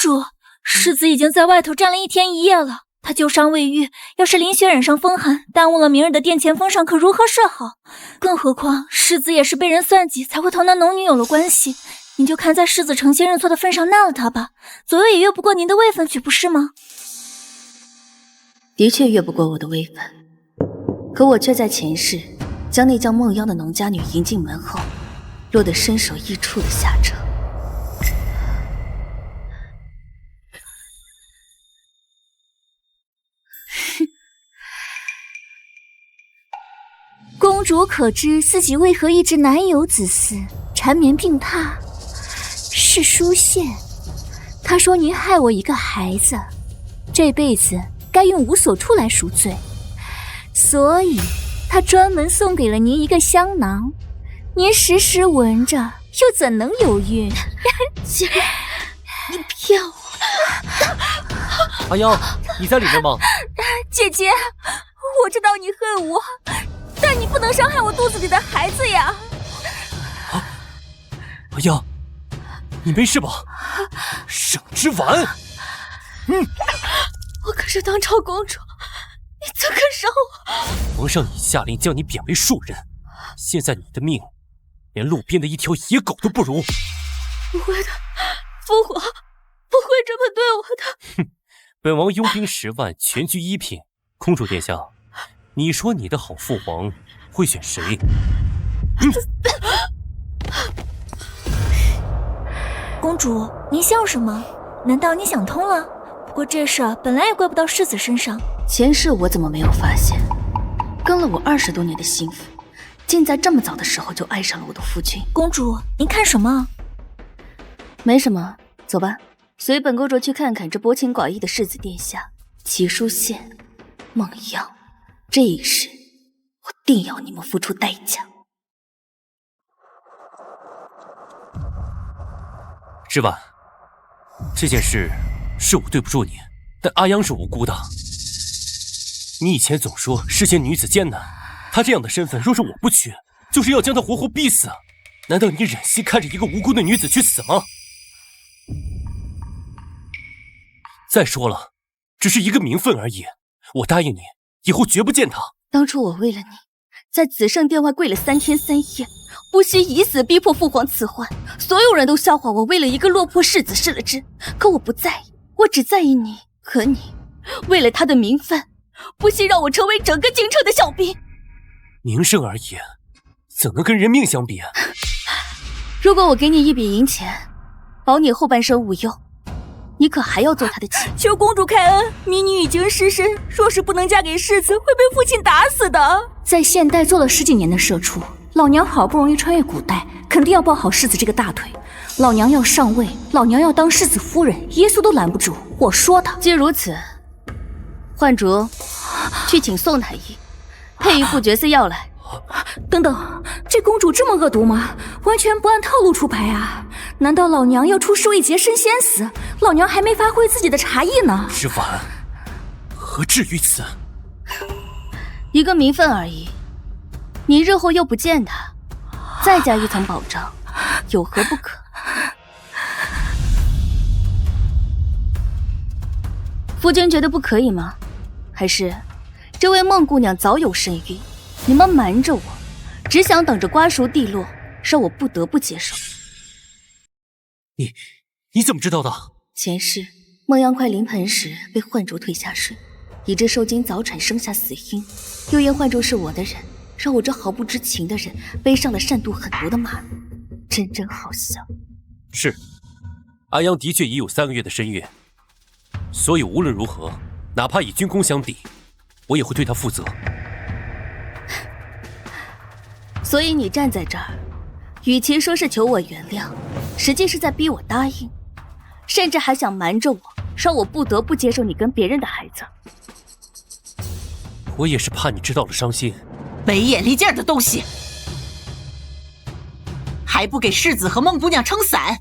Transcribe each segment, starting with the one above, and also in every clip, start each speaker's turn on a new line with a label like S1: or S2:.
S1: 主，世子已经在外头站了1天1夜了，他旧伤未愈，要是淋血染上风寒，耽误了明日的殿前封赏，可如何是好？更何况世子也是被人算计，才会同那农女有了关系。您就看在世子诚心认错的份上纳了他吧，左右也越不过您的位分，岂不是吗？
S2: 的确越不过我的位分，可我却在前世将那叫梦妖的农家女迎进门后，落得身首异处的下场。
S1: 公主可知自己为何一直难有子嗣，缠绵病榻？是书宪，他说您害我一个孩子，这辈子该用无所处来赎罪，所以他专门送给了您一个香囊，您时时闻着，又怎能有孕？
S2: 姐，你骗我！
S3: 阿央，你在里面吗？
S1: 姐姐，我知道你恨我，但你不能伤害我肚子里的孩子呀！
S3: 阿央，你没事吧？省之丸，
S2: 我可是当朝公主，你怎可伤我？
S3: 皇上已下令将你贬为庶人，现在你的命连路边的一条野狗都不如。
S2: 不会的，父皇不会这么对我的。
S3: 哼，本王拥兵10万，全居1品。公主殿下，你说你的好父皇会选谁？
S1: 公主，您笑什么？难道你想通了？不过这事本来也怪不到世子身上。
S2: 前世我怎么没有发现，跟了我20多年的心腹，竟在这么早的时候就爱上了我的夫君。
S1: 公主，您看什么？
S2: 没什么，走吧，随本公主去看看这薄情寡义的世子殿下齐书宪、梦瑶。这一世，我定要你们付出代价。
S3: 之婉，这件事是我对不住你，但阿央是无辜的。你以前总说世间女子艰难，她这样的身份，若是我不娶，就是要将她活活逼死。难道你忍心看着一个无辜的女子去死吗？再说了，只是一个名分而已。我答应你，以后绝不见她。
S2: 当初我为了你，在紫圣殿外跪了3天3夜，不惜以死逼迫父皇赐换，所有人都笑话我为了一个落魄世子失了职。可我不在意，我只在意你。可你为了他的名分，不惜让我成为整个京城的笑柄。
S3: 名声而已，怎能跟人命相比？
S2: 如果我给你一笔银钱，保你后半生无忧，你可还要做他的妻？
S1: 求公主开恩，民女已经失身，若是不能嫁给世子，会被父亲打死的。在现代做了10几年的社畜，老娘好不容易穿越古代，肯定要抱好世子这个大腿。老娘要上位，老娘要当世子夫人，耶稣都拦不住。我说的。
S2: 既如此，焕竹去请宋太医配一副绝色药来。
S1: 等等，这公主这么恶毒吗？完全不按套路出牌啊！难道老娘要出师未捷身先死？老娘还没发挥自己的茶艺呢。
S3: 之婉，何至于此？
S2: 一个名分而已，你日后又不见他，再加一层保障，有何不可？夫君觉得不可以吗？还是这位孟姑娘早有身孕，你们瞒着我，只想等着瓜熟蒂落，让我不得不接受。
S3: 你怎么知道的？
S2: 前世孟阳快临盆时被幻竹推下水，以致受惊早产生下死婴，又因幻竹是我的人，让我这毫不知情的人背上了善妒狠毒的骂名，真好笑。
S3: 是，阿央的确已有3个月的身孕，所以无论如何，哪怕以军功相比，我也会对他负责。
S2: 所以你站在这儿，与其说是求我原谅，实际是在逼我答应，甚至还想瞒着我，让我不得不接受你跟别人的孩子。
S3: 我也是怕你知道了伤心。
S4: 没眼力劲儿的东西，还不给世子和孟姑娘撑伞？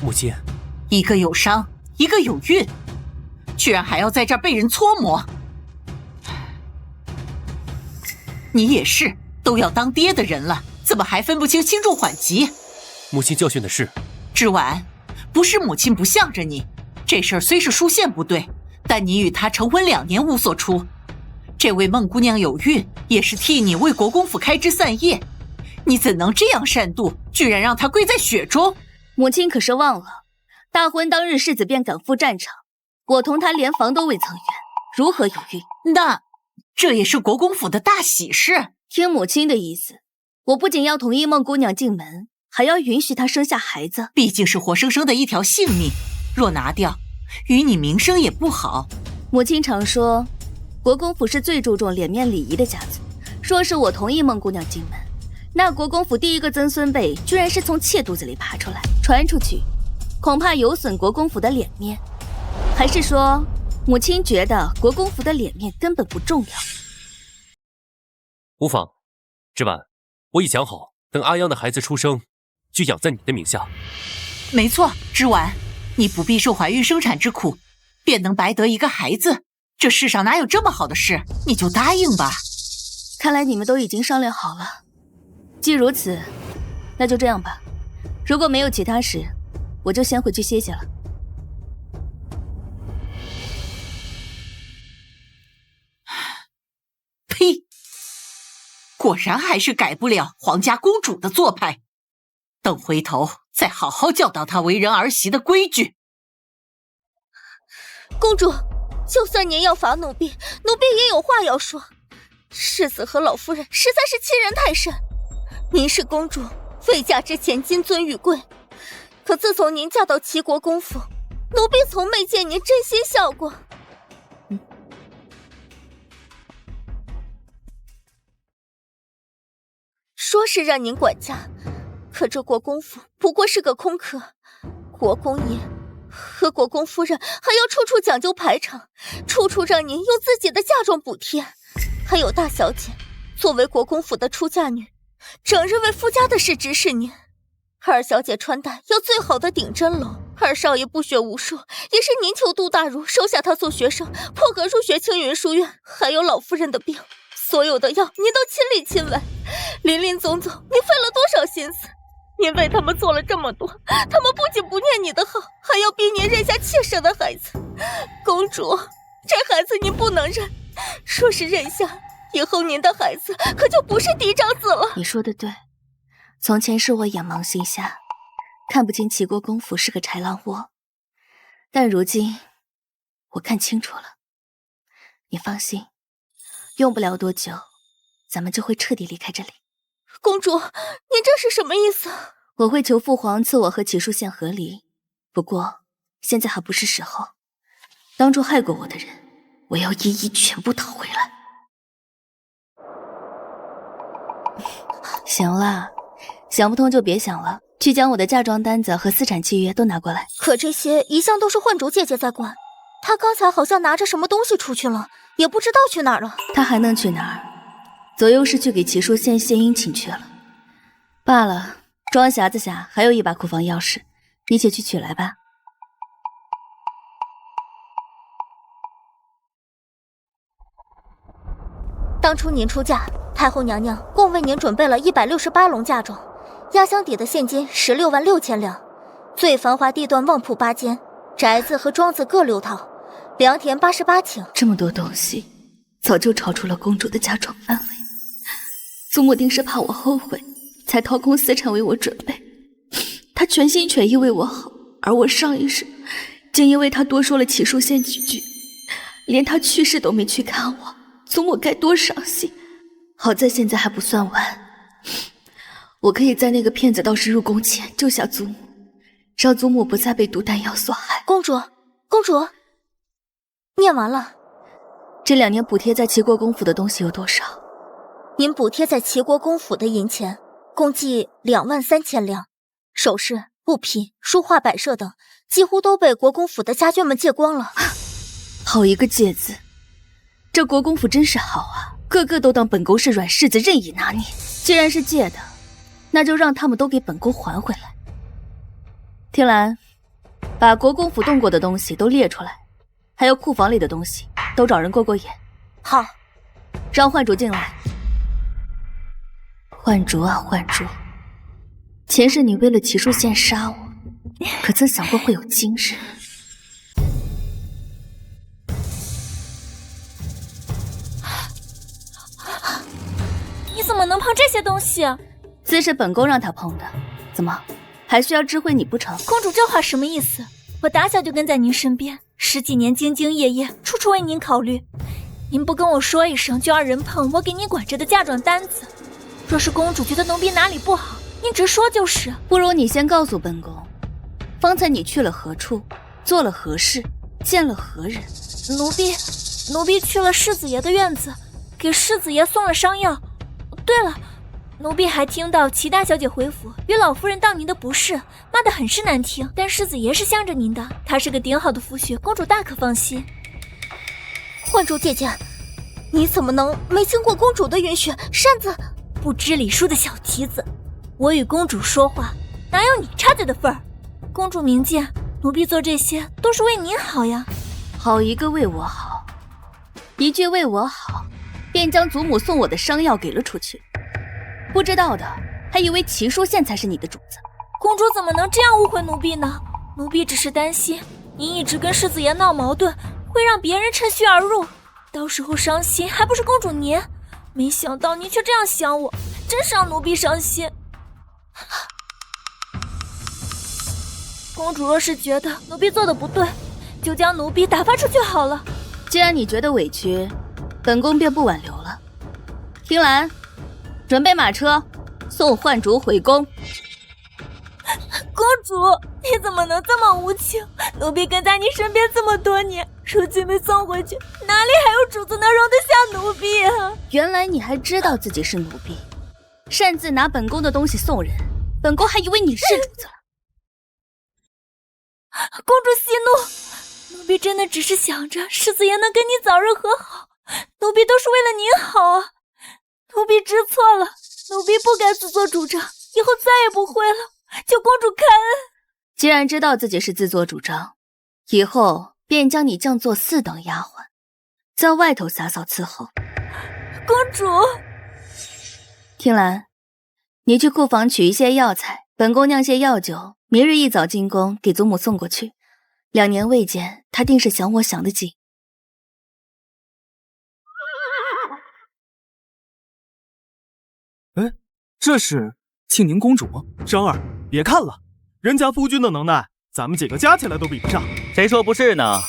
S3: 母亲，
S4: 一个有伤，一个有孕，居然还要在这儿被人搓磨。你也是都要当爹的人了，怎么还分不清轻重缓急？
S3: 母亲教训的是。
S4: 芷婉，不是母亲不向着你，这事儿虽是书县不对，但你与她成婚2年无所出。这位孟姑娘有孕，也是替你为国公府开枝散叶，你怎能这样擅妒，居然让她跪在雪中？
S2: 母亲可是忘了，大婚当日世子便赶赴战场，我同他连房都未曾圆，如何有孕？
S4: 那这也是国公府的大喜事。
S2: 听母亲的意思，我不仅要同意孟姑娘进门，还要允许她生下孩子。
S4: 毕竟是活生生的一条性命，若拿掉，与你名声也不好。
S2: 母亲常说，国公府是最注重脸面礼仪的家族，若是我同意孟姑娘进门，那国公府第一个曾孙辈居然是从妾肚子里爬出来，传出去恐怕有损国公府的脸面。还是说母亲觉得国公府的脸面根本不重要？
S3: 无妨，芷婉，我已讲好，等阿央的孩子出生，就养在你的名下。
S4: 没错，芷婉，你不必受怀孕生产之苦，便能白得一个孩子，这世上哪有这么好的事？你就答应吧。
S2: 看来你们都已经商量好了。既如此，那就这样吧。如果没有其他事，我就先回去歇歇了。
S4: 呸！果然还是改不了皇家公主的做派。等回头再好好教导她为人儿媳的规矩。
S5: 公主，就算您要罚奴婢，奴婢也有话要说。世子和老夫人实在是欺人太甚。您是公主，未嫁之前金尊玉贵，可自从您嫁到齐国公府，奴婢从没见您真心笑过。说是让您管家，可这国公府不过是个空壳。国公爷和国公夫人还要处处讲究排场，处处让您用自己的嫁妆补贴。还有大小姐作为国公府的出嫁女，整日为夫家的事指使您。二小姐穿戴要最好的顶针楼，二少爷不学无术，也是您求杜大儒收下他做学生，破格入学青云书院。还有老夫人的病，所有的药您都亲力亲为，林林总总您费了多少心思。您为他们做了这么多，他们不仅不念你的好，还要逼您认下妾室的孩子。公主，这孩子您不能认，若是认下，以后您的孩子可就不是嫡长子了。
S2: 你说的对，从前是我眼盲心瞎，看不清齐国公府是个豺狼窝，但如今我看清楚了。你放心，用不了多久，咱们就会彻底离开这里。
S5: 公主，您这是什么意思？
S2: 我会求父皇赐我和齐书县和离，不过现在还不是时候。当初害过我的人，我要一一全部讨回来。行了，想不通就别想了，去将我的嫁妆单子和私产契约都拿过来。
S5: 可这些一向都是幻竹姐姐在管，她刚才好像拿着什么东西出去了，也不知道去哪儿了。
S2: 她还能去哪儿？左右是去给齐书县献殷勤去了。罢了，装匣子下还有一把库房钥匙，你且去取来吧。
S5: 当初您出嫁，太后娘娘共为您准备了168笼嫁妆，压箱底的现金16万6千两，最繁华地段旺铺8间，宅子和庄子各6套，良田88顷。
S2: 这么多东西，早就超出了公主的嫁妆范围。祖母定是怕我后悔，才掏空私产为我准备。她全心全意为我好，而我上一世竟因为她多说了齐书县几句，连她去世都没去看我，祖母该多伤心。好在现在还不算晚，我可以在那个骗子道士入宫前救下祖母，让祖母不再被毒弹药所害。
S5: 公主，公主，念完了。
S2: 这2年补贴在齐国公府的东西有多少？
S5: 您补贴在齐国公府的银钱共计2万3千两，首饰、物品、书画摆设等几乎都被国公府的家眷们借光了。
S2: 好一个借字！这国公府真是好啊，个个都当本宫是软柿子任意拿捏。既然是借的，那就让他们都给本宫还回来。听兰，把国公府动过的东西都列出来，还有库房里的东西都找人过过眼。
S5: 好，
S2: 让幻竹进来。幻竹啊幻竹，前世你为了齐书宪杀我，可曾想过会有今日？
S1: 你怎么能碰这些东西？
S2: 自是本宫让他碰的，怎么还需要知会你不成？
S1: 公主这话什么意思？我打小就跟在您身边，10几年兢兢业业，处处为您考虑。您不跟我说一声，就让人碰我给您管着的嫁妆单子。若是公主觉得奴婢哪里不好，您直说就是。
S2: 不如你先告诉本宫，方才你去了何处，做了何事，见了何人？
S1: 奴婢去了世子爷的院子，给世子爷送了伤药。对了，奴婢还听到齐大小姐回府与老夫人道您的不是，骂得很是难听。但世子爷是向着您的，他是个顶好的夫婿，公主大可放心。
S5: 幻竹姐姐，你怎么能没经过公主的允许擅自？
S1: 不知礼数的小蹄子，我与公主说话，哪有你插嘴的份儿？公主明鉴，奴婢做这些都是为您好呀。
S2: 好一个为我好，一句为我好，便将祖母送我的伤药给了出去。不知道的还以为齐书宪才是你的主子。
S1: 公主怎么能这样误会奴婢呢？奴婢只是担心您一直跟世子爷闹矛盾，会让别人趁虚而入，到时候伤心还不是公主您？没想到您却这样想我，真是让奴婢伤心。公主若是觉得奴婢做的不对，就将奴婢打发出去好了。
S2: 既然你觉得委屈，本宫便不挽留了。听兰，准备马车，送幻竹回宫。
S1: 公主，你怎么能这么无情？奴婢跟在你身边这么多年，如今被送回去，哪里还有主子能容得下奴婢啊？
S2: 原来你还知道自己是奴婢，擅自拿本宫的东西送人，本宫还以为你是主子了。
S1: 公主息怒，奴婢真的只是想着世子爷能跟你早日和好，奴婢都是为了您好啊。奴婢知错了，奴婢不该自作主张，以后再也不会了，求公主开恩。
S2: 既然知道自己是自作主张，以后便将你降作4等丫鬟，在外头洒扫伺候。
S1: 公主，
S2: 听兰，你去库房取一些药材，本宫酿些药酒，明日一早进宫给祖母送过去。2年未见，她定是想我想得紧。
S6: 哎，这是庆宁公主吗？张儿，别看了，人家夫君的能耐，咱们几个加起来都比不上。
S7: 谁说不是呢？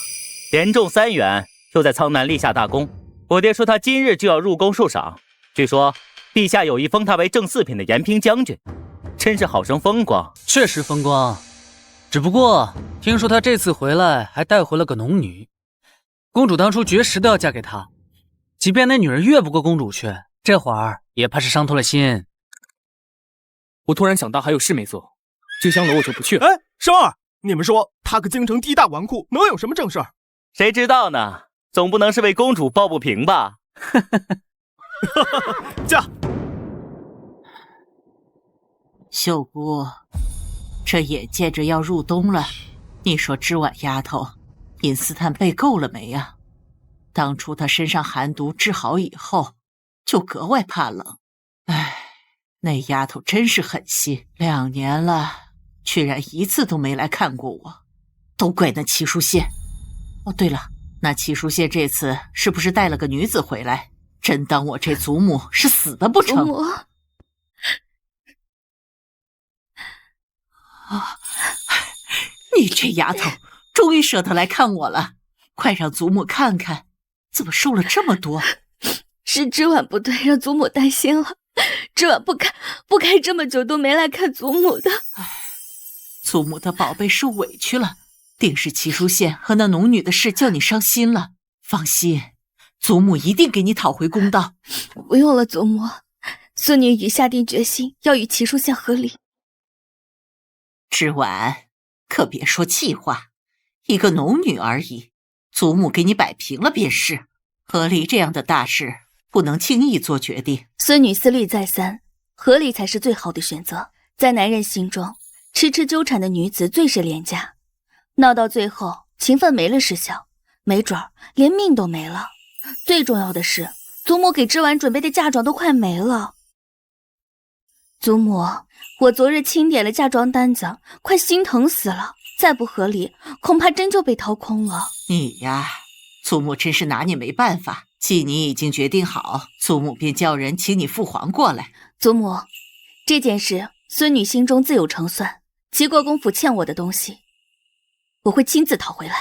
S7: 连中3元，又在苍南立下大功。我爹说他今日就要入宫受赏，据说陛下有意封他为正4品的延平将军，真是好生风光。
S8: 确实风光，只不过听说他这次回来还带回了个农女。公主当初绝食都要嫁给他，即便那女人越不过公主去，这会儿也怕是伤透了心。
S9: 我突然想到还有事没做，静香楼我就不去了。
S6: 哎，生儿，你们说他个京城地大纨绔，能有什么正事儿？
S7: 谁知道呢？总不能是为公主抱不平吧？
S6: 驾！
S4: 秀姑，这眼见着要入冬了，你说织婉丫头尹斯坦备够了没呀？当初她身上寒毒治好以后，就格外怕冷。唉，那丫头真是狠心，2年了，居然一次都没来看过我，都怪那齐书宪。哦，对了，那齐书宪这次是不是带了个女子回来？真当我这祖母是死的不成？
S2: 祖母，
S4: 你这丫头终于舍得来看我了，快让祖母看看，怎么瘦了这么多？
S2: 是织婉不对，让祖母担心了。织婉不该这么久都没来看祖母的。
S4: 祖母的宝贝受委屈了，定是齐书宪和那农女的事叫你伤心了。放心，祖母一定给你讨回公道。
S2: 不用了，祖母，孙女已下定决心要与齐书宪和离。
S4: 织婉，可别说气话，一个农女而已，祖母给你摆平了便是。和离这样的大事，不能轻易做决定。
S2: 孙女思虑再三，和离才是最好的选择。在男人心中，痴痴纠缠的女子最是廉价，闹到最后情分没了是小，没准儿连命都没了。最重要的是，祖母给织婉准备的嫁妆都快没了。祖母，我昨日清点了嫁妆单子，快心疼死了。再不合理，恐怕真就被掏空了。
S4: 你呀，祖母真是拿你没办法。既你已经决定好，祖母便叫人请你父皇过来。
S2: 祖母，这件事孙女心中自有成算，齐国公府欠我的东西，我会亲自讨回来。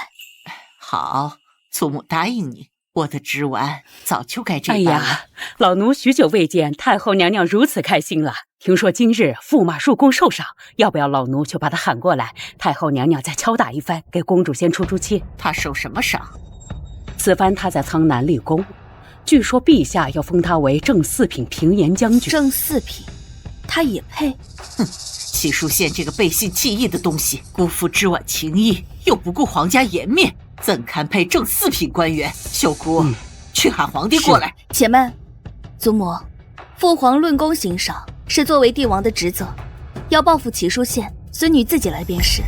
S4: 好，祖母答应你。我的侄丸早就该这般了。
S10: 哎呀，老奴许久未见太后娘娘如此开心了。听说今日驸马入宫受赏，要不要老奴就把她喊过来，太后娘娘再敲打一番，给公主先出出气。
S4: 她受什么赏？
S10: 此番她在苍南立功，据说陛下要封她为正四品平颜将军。
S2: 正四品，她也配？
S4: 哼！齐书宪这个背信弃义的东西，辜负知婉情谊，又不顾皇家颜面，怎堪配正四品官员？秀姑，去喊皇帝过来。
S2: 且慢，祖母，父皇论功行赏是作为帝王的职责，要报复齐书宪，孙女自己来便是，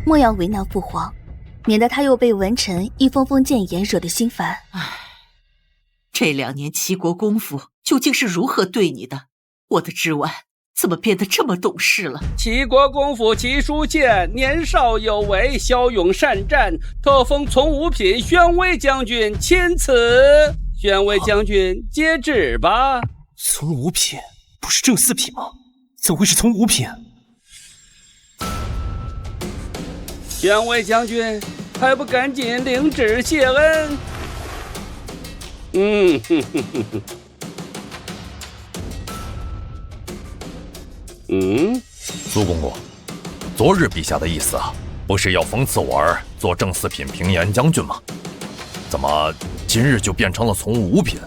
S2: 莫要为难父皇，免得他又被文臣一封封谏言惹得心烦。
S4: 唉，这2年齐国公府究竟是如何对你的？我的知婉怎么变得这么懂事了？
S11: 齐国公府齐书宪年少有为，骁勇善战，特封从五品宣威将军，钦此。宣威将军接旨吧。
S3: 从五品不是正四品吗？怎会是从五品？
S11: 宣威将军还不赶紧领旨谢恩？
S12: 苏公公，昨日陛下的意思啊，不是要封赐我儿做正四品平颜将军吗？怎么今日就变成了从五品？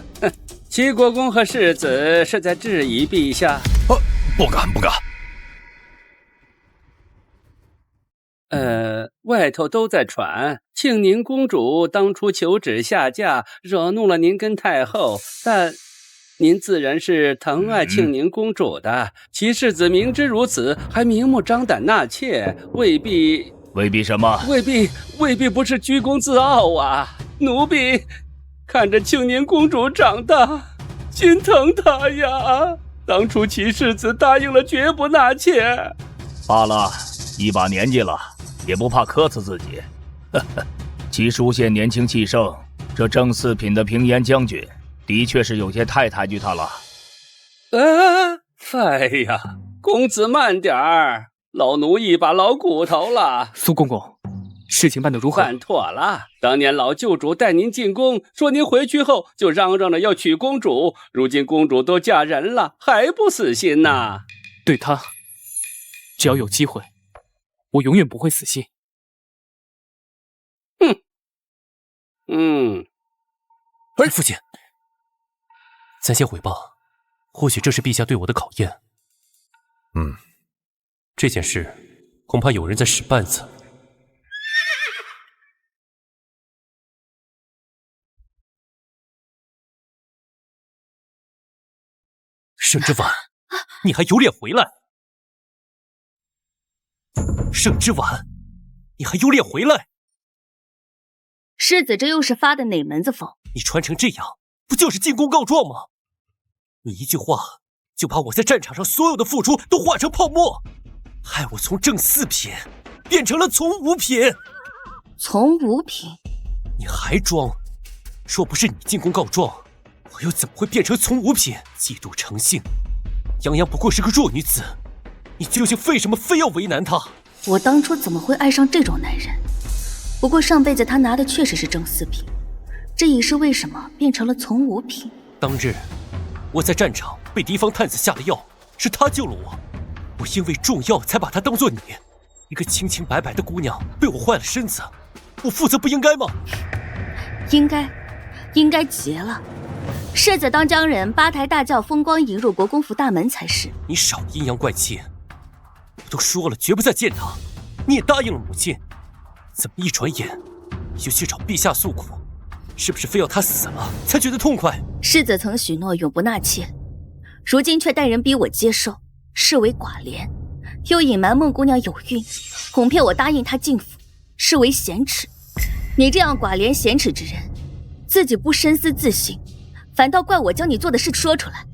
S11: 齐国公和世子是在质疑陛下。
S12: 不敢不敢。
S11: 外头都在传庆宁公主当初求旨下嫁，惹怒了您跟太后，但您自然是疼爱庆宁公主的。齐世子明知如此，还明目张胆纳妾，未必
S12: 什么？
S11: 未必不是居功自傲啊！奴婢看着庆宁公主长大，心疼她呀。当初齐世子答应了绝不纳妾。
S13: 罢了，一把年纪了，也不怕磕死自己。齐书宪年轻气盛，这正四品的平颜将军的确是有些太抬举他了。
S11: 哎呀，公子慢点儿，老奴一把老骨头了。
S9: 苏公公，事情办得如何？
S11: 办妥了。当年老舅主带您进宫，说您回去后就嚷嚷着要娶公主，如今公主都嫁人了，还不死心呐？
S9: 对他，只要有机会，我永远不会死心。
S3: 父亲，咱先回报，或许这是陛下对我的考验。这件事恐怕有人在使绊子。盛之婉，你还有脸回来？盛之婉，你还有脸回来？
S2: 世子这又是发的哪门子疯？
S3: 你穿成这样，不就是进宫告状吗？你一句话就把我在战场上所有的付出都化成泡沫，害我从正四品变成了从五品。
S2: 从五品？
S3: 你还装？若不是你进宫告状，我又怎么会变成从五品？嫉妒成性，杨洋不过是个弱女子，你究竟为什么非要为难她？
S2: 我当初怎么会爱上这种男人？不过上辈子他拿的确实是正四品，这也是为什么变成了从五品。
S3: 当日我在战场被敌方探子下的药，是他救了我，我因为重药才把他当作你，一个清清白白的姑娘被我坏了身子，我负责不应该吗？
S2: 应该极了。世子当将人八抬大轿风光引入国公府大门才是。
S3: 你少阴阳怪气，我都说了绝不再见他，你也答应了母亲，怎么一转眼就去找陛下诉苦？是不是非要他死了才觉得痛快？
S2: 世子曾许诺永不纳妾，如今却带人逼我接受，视为寡廉，又隐瞒孟姑娘有孕，哄骗我答应她进府，视为贤耻。你这样寡廉贤耻之人，自己不深思自省，反倒怪我将你做的事说出来。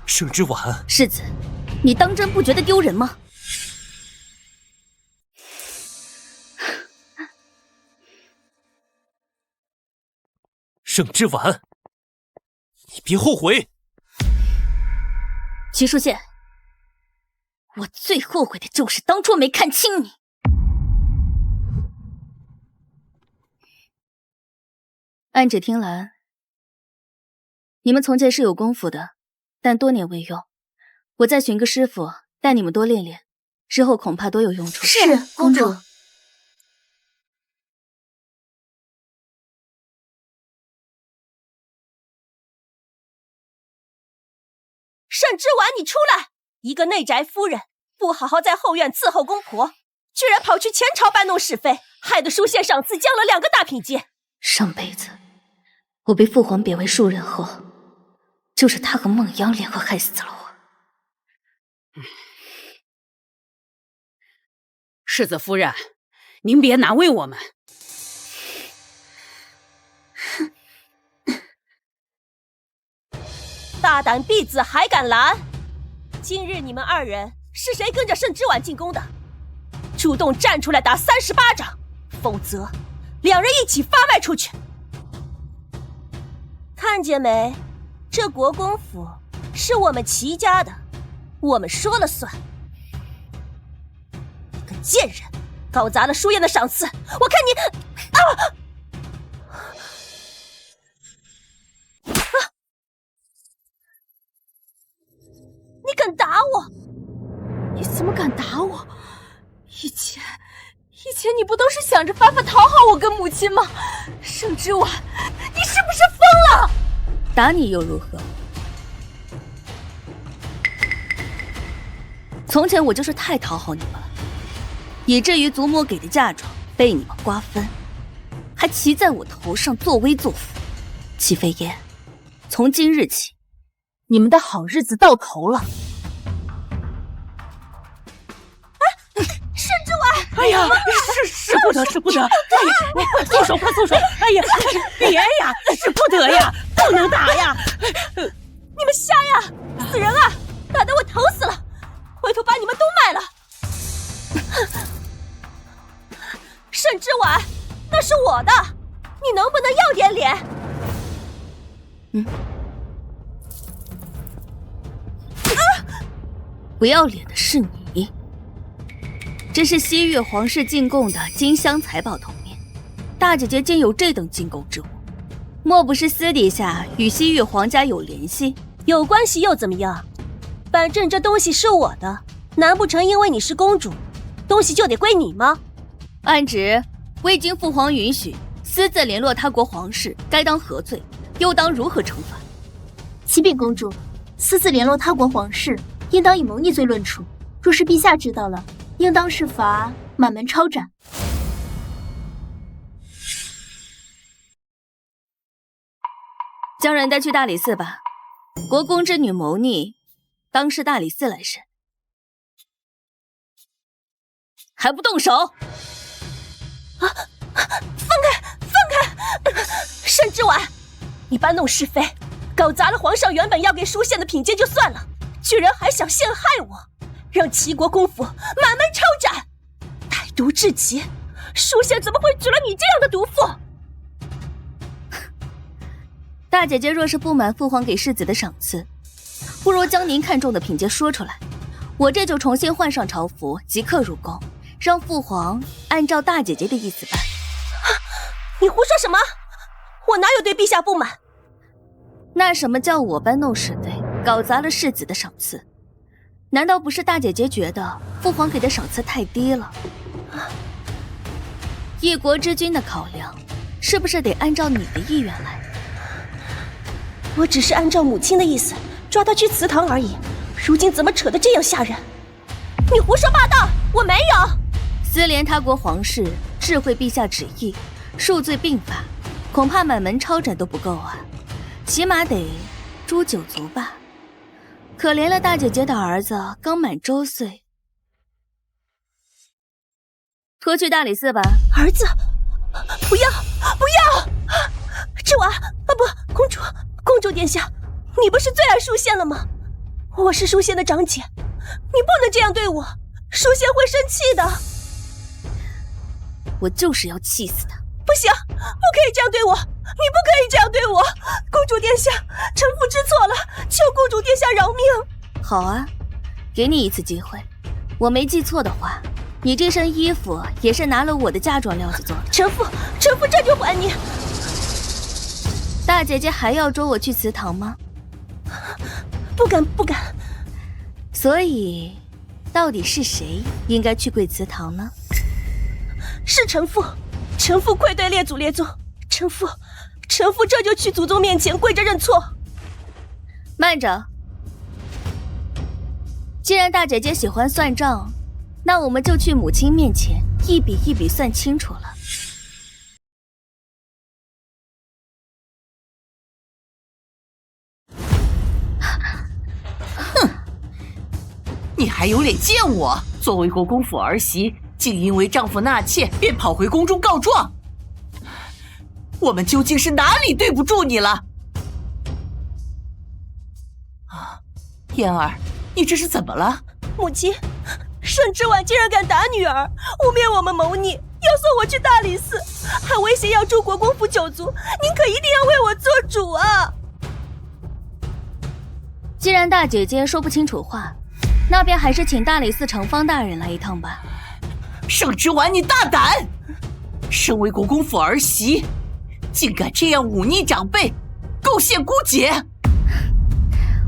S3: 盛之婉，
S2: 世子，你当真不觉得丢人吗？
S3: 盛之婉，你别后悔。
S2: 齐书宪，我最后悔的就是当初没看清你。暗指听兰，你们从前是有功夫的，但多年未用，我再寻个师傅带你们多练练，日后恐怕多有用处。
S1: 是，公主。
S14: 盛之婉，你出来！一个内宅夫人，不好好在后院伺候公婆，居然跑去前朝搬弄是非，害得书县赏赐降了2个大品阶。
S2: 上辈子我被父皇贬为庶人后，就是他和孟央联合害死了我。
S10: 世子夫人，您别难为我们。
S14: 大胆婢子还敢拦！今日你们2人是谁跟着盛之婉进宫的？主动站出来打30巴掌，否则2人一起发卖出去。看见没？这国公府是我们齐家的，我们说了算。你个贱人，搞砸了书院的赏赐，我看你……你敢打我？
S5: 你怎么敢打我？以前你不都是想着发讨好我跟母亲吗？盛之婉，你是不是疯了？
S2: 打你又如何？从前我就是太讨好你们了，以至于祖母给的嫁妆被你们瓜分，还骑在我头上作威作福。齐飞燕，从今日起，
S1: 你们的好日子到头了。
S14: 盛之婉，
S10: 哎呀，是不得，是不得！哎呀，快松手，快松手！哎呀，别呀，是不得呀，不能打呀！
S14: 你们瞎呀！死人啊！打得我疼死了，回头把你们都卖了。盛之婉，那是我的，你能不能要点脸？
S2: 不要脸的是你。这是西域皇室进贡的金镶财宝铜面，大姐姐竟有这等进贡之物，莫不是私底下与西域皇家有联系？
S14: 有关系又怎么样？反正这东西是我的，难不成因为你是公主，东西就得归你吗？
S2: 暗指未经父皇允许，私自联络他国皇室，该当何罪？又当如何惩罚？
S1: 启禀公主，私自联络他国皇室，应当以谋逆罪论处。若是陛下知道了，应当是罚满门抄斩。
S2: 将人带去大理寺吧。国公之女谋逆，当是大理寺来审。还不动手！
S14: 放开！盛之婉，你搬弄是非，搞砸了皇上原本要给书县的品阶就算了，居然还想陷害我，让齐国公府满门抄斩，歹毒至极！书县怎么会娶了你这样的毒妇？
S2: 大姐姐若是不满父皇给世子的赏赐，不如将您看中的品阶说出来，我这就重新换上朝服，即刻入宫，让父皇按照大姐姐的意思办。
S14: 你胡说什么？我哪有对陛下不满？
S2: 那什么叫我搬弄是非，搞砸了世子的赏赐？难道不是大姐姐觉得父皇给的赏赐太低了？一国之君的考量，是不是得按照你的意愿来？
S14: 我只是按照母亲的意思抓他去祠堂而已，如今怎么扯得这样吓人？你胡说八道！我没有。
S2: 私联他国皇室，智慧陛下旨意，数罪并罚，恐怕满门抄斩都不够啊，起码得诛9族吧。可怜了大姐姐的儿子刚满周岁，拖去大理寺吧。
S14: 儿子，不要！之婉啊不，公主殿下，你不是最爱书县了吗？我是淑仙的长姐，你不能这样对我，淑仙会生气的。
S2: 我就是要气死他！
S14: 不行，不可以这样对我，你不可以这样对我！公主殿下，臣妇知错了，求公主殿下饶命。
S2: 好啊，给你一次机会。我没记错的话，你这身衣服也是拿了我的嫁妆料子做的。
S14: 臣妇这就还你。
S2: 大姐姐还要捉我去祠堂吗？
S14: 不敢。
S2: 所以，到底是谁应该去跪祠堂呢？
S14: 是臣妇，臣妇愧对列祖列宗，臣妇这就去祖宗面前跪着认错。
S2: 慢着，既然大姐姐喜欢算账，那我们就去母亲面前一笔一笔算清楚了。
S4: 哼，你还有脸见我？作为国公府儿媳，竟因为丈夫纳妾便跑回宫中告状，我们究竟是哪里对不住你了？啊，嫣儿，你这是怎么了？
S14: 母亲，顺之婉竟然敢打女儿，污蔑我们谋逆，要送我去大理寺，还威胁要诛国公府九族，您可一定要为我做主啊！
S2: 既然大姐姐说不清楚话，那便还是请大理寺城方大人来一趟吧。
S4: 盛之婉，你大胆！身为国公府儿媳，竟敢这样忤逆长辈，构陷姑姐！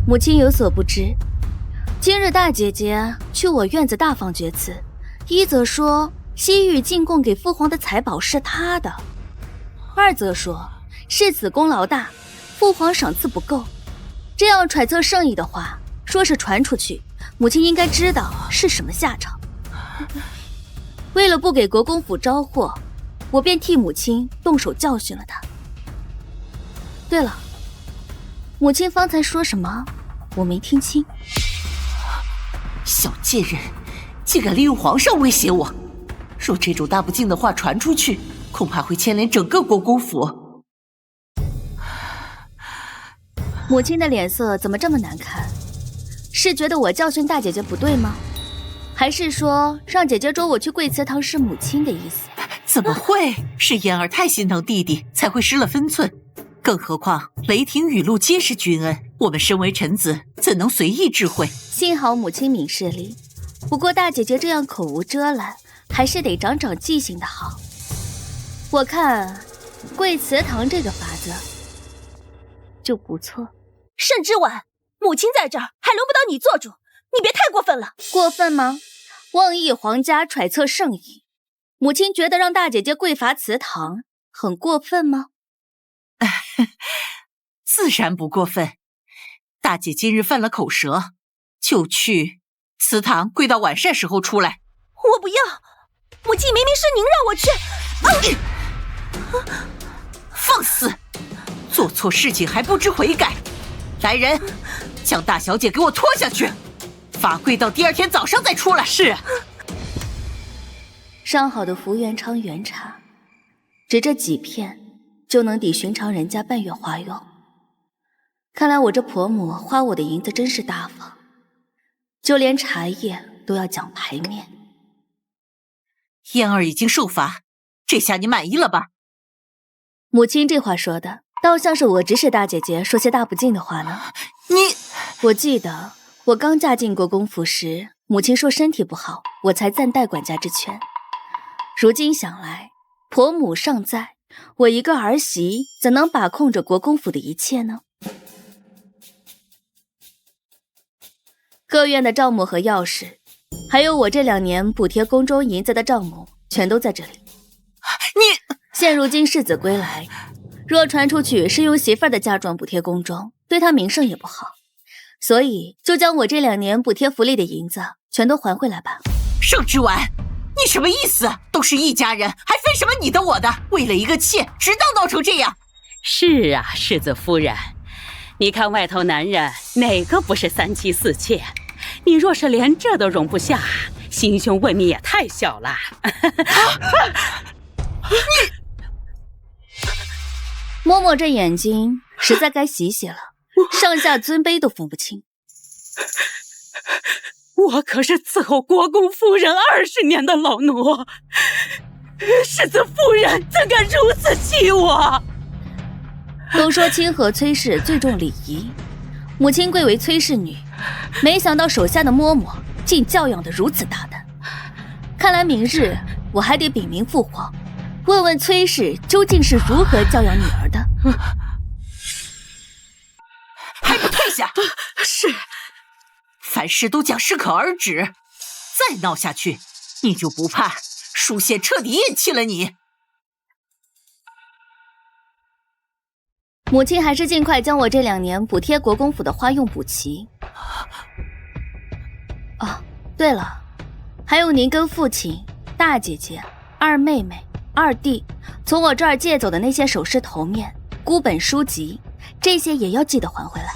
S2: 母亲有所不知，今日大姐姐去我院子大放厥词，一则说西域进贡给父皇的财宝是她的，二则说世子功劳大，父皇赏赐不够。这样揣测圣意的话，说是传出去，母亲应该知道是什么下场。为了不给国公府招祸，我便替母亲动手教训了她。对了，母亲方才说什么？我没听清。
S4: 小贱人，竟敢利用皇上威胁我！若这种大不敬的话传出去，恐怕会牵连整个国公府。
S2: 母亲的脸色怎么这么难看？是觉得我教训大姐姐不对吗？还是说让姐姐捉我去跪祠堂是母亲的意思？
S4: 怎么会？是嫣儿太心疼弟弟，才会失了分寸。更何况雷霆雨露皆是君恩，我们身为臣子，怎能随意智慧？
S2: 幸好母亲明事理，不过大姐姐这样口无遮拦，还是得长长记性的好。我看跪祠堂这个法子就不错。
S14: 盛之婉，母亲在这儿，还轮不到你做主，你别太过分了。
S2: 过分吗？妄议皇家，揣测圣意，母亲觉得让大姐姐跪伐祠堂很过分吗？
S4: 自然不过分。大姐今日犯了口舌，就去祠堂跪到晚膳时候出来。
S14: 我不要，母亲明明是您让我去。
S4: 放肆！做错事情还不知悔改。来人，将大小姐给我拖下去，罚跪到第二天早上再出来。
S10: 是。
S2: 上好的福元昌原茶，只这几片就能抵寻常人家半月花用。看来我这婆母花我的银子真是大方，就连茶叶都要讲排面。
S4: 嫣儿已经受罚，这下你满意了吧？
S2: 母亲这话说的倒像是我指使大姐姐说些大不敬的话呢。我记得我刚嫁进国公府时，母亲说身体不好，我才暂代管家之权。如今想来，婆母尚在，我一个儿媳怎能把控着国公府的一切呢？各院的账目和钥匙，还有我这2年补贴宫中银子的账目，全都在这里。现如今世子归来，若传出去是用媳妇儿的嫁妆补贴宫中，对他名声也不好，所以就将我这2年补贴福利的银子全都还回来吧。
S4: 盛之婉，你什么意思？都是一家人，还分什么你的我的？为了一个妾，值当闹成这样？
S10: 是啊，世子夫人，你看外头男人哪个不是3妻4妾？你若是连这都容不下，心胸未免也太小了。
S2: 嬷嬷这眼睛实在该洗洗了，上下尊卑都分不清。
S10: 我可是伺候国公夫人20年的老奴，世子夫人怎敢如此欺我？
S2: 都说清河崔氏最重礼仪，母亲贵为崔氏女，没想到手下的嬷嬷竟教养得如此大胆。看来明日我还得禀明父皇，问问崔氏究竟是如何教养女儿的。
S4: 还不退下！
S10: 是。
S4: 凡事都讲适可而止，再闹下去，你就不怕舒县彻底厌弃了你？
S2: 母亲还是尽快将我这2年补贴国公府的花用补齐。哦，对了，还有您跟父亲、大姐姐、二妹妹、二弟从我这儿借走的那些首饰头面、孤本书籍，这些也要记得还回来。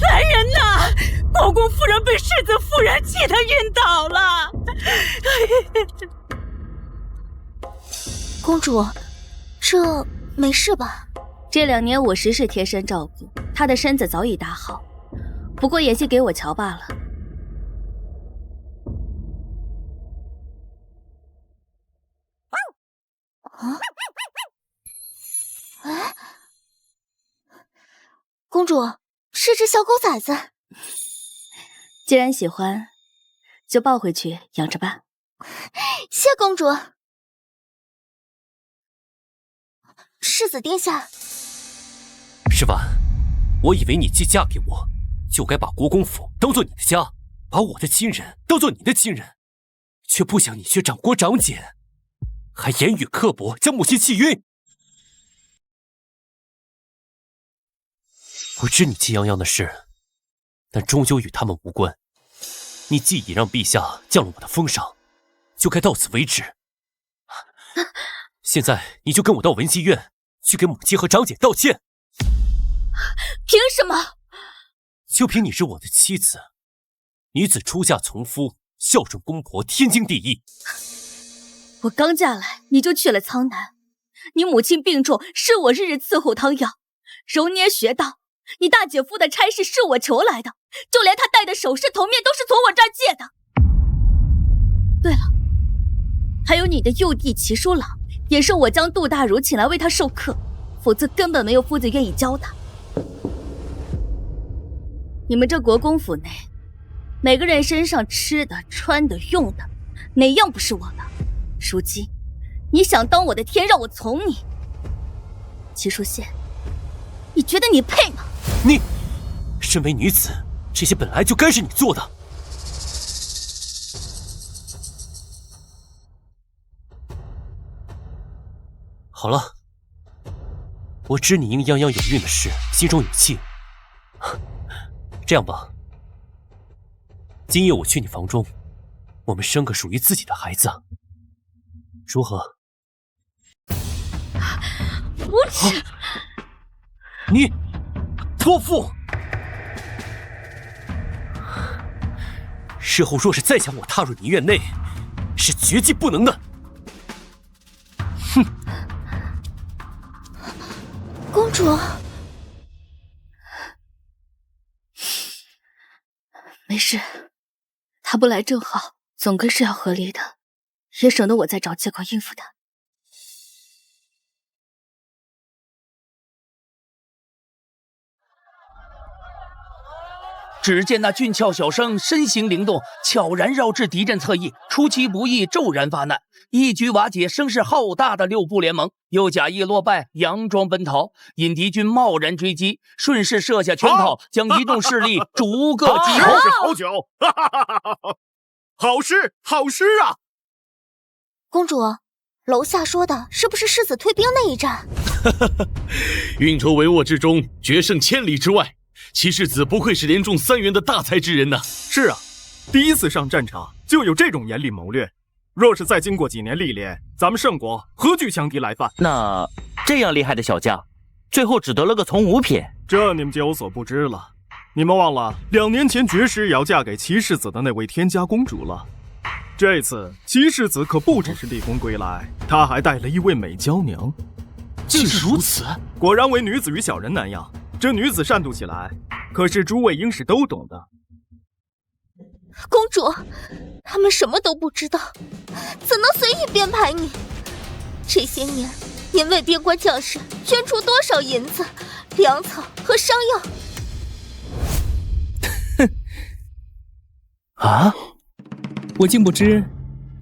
S10: 来人呐！国公夫人被世子夫人气得晕倒了。
S5: 公主，这没事吧？
S2: 这2年我实是贴身照顾，她的身子早已大好，不过演戏给我瞧罢了。
S5: 哎，公主。是只小狗崽子，
S2: 既然喜欢，就抱回去养着吧。
S5: 谢公主。世子殿下，
S3: 诗婉，我以为你既嫁给我，就该把国公府当做你的家，把我的亲人当做你的亲人，却不想你却长锅长俭，还言语刻薄，将母亲气晕。我知你气泱泱的事，但终究与他们无关。你既已让陛下降了我的封赏，就该到此为止。现在你就跟我到文熙院去给母亲和长姐道歉。
S2: 凭什么？
S3: 就凭你是我的妻子，女子出嫁从夫，孝顺公婆，天经地义。
S2: 我刚嫁来，你就去了苍南。你母亲病重，是我日日伺候汤药。揉捏学道，你大姐夫的差事是我求来的，就连他戴的首饰头面都是从我这儿借的。对了，还有你的幼弟齐书朗，也是我将杜大儒请来为他授课，否则根本没有夫子愿意教他。你们这国公府内，每个人身上吃的、穿的、用的，哪样不是我的？如今，你想当我的天，让我从你？齐书宪，你觉得你配吗？
S3: 你，身为女子，这些本来就该是你做的。好了，我知你因泱泱有孕的事心中有气。这样吧，今夜我去你房中，我们生个属于自己的孩子，如何？
S2: 无耻！
S3: 你泼妇！日后若是再想我踏入你院内，是绝技不能的。哼！
S5: 公主，
S2: 没事，他不来正好，总归是要合理的，也省得我再找借口应付他。
S15: 只见那俊俏小生身形灵动，悄然绕至敌阵侧翼，出其不意，骤然发难，一举瓦解声势浩大的6部联盟，又假意落败，佯装奔逃，引敌军贸然追击，顺势设下圈套，将一众势力逐个击破。
S6: 好酒，好事，好事啊！
S5: 公主，楼下说的是不是世子退兵那一战？
S16: 运筹帷幄之中，决胜千里之外。齐世子不愧是连中3元的大才之人呐！
S6: 是啊，第一次上战场就有这种严厉谋略。若是再经过几年历练，咱们圣国何惧强敌来犯？
S7: 那这样厉害的小将，最后只得了个从5品，
S6: 这你们就有所不知了。你们忘了2年前绝食也要嫁给齐世子的那位天家公主了？这次齐世子可不只是立功归来，他还带了一位美娇娘。
S9: 竟是如此，
S6: 果然为女子与小人难养。这女子善妒起来，可是诸位应是都懂的。
S5: 公主，他们什么都不知道，怎能随意编排你？这些年，您为边关将士捐出多少银子、粮草和伤药？
S9: 啊！我竟不知，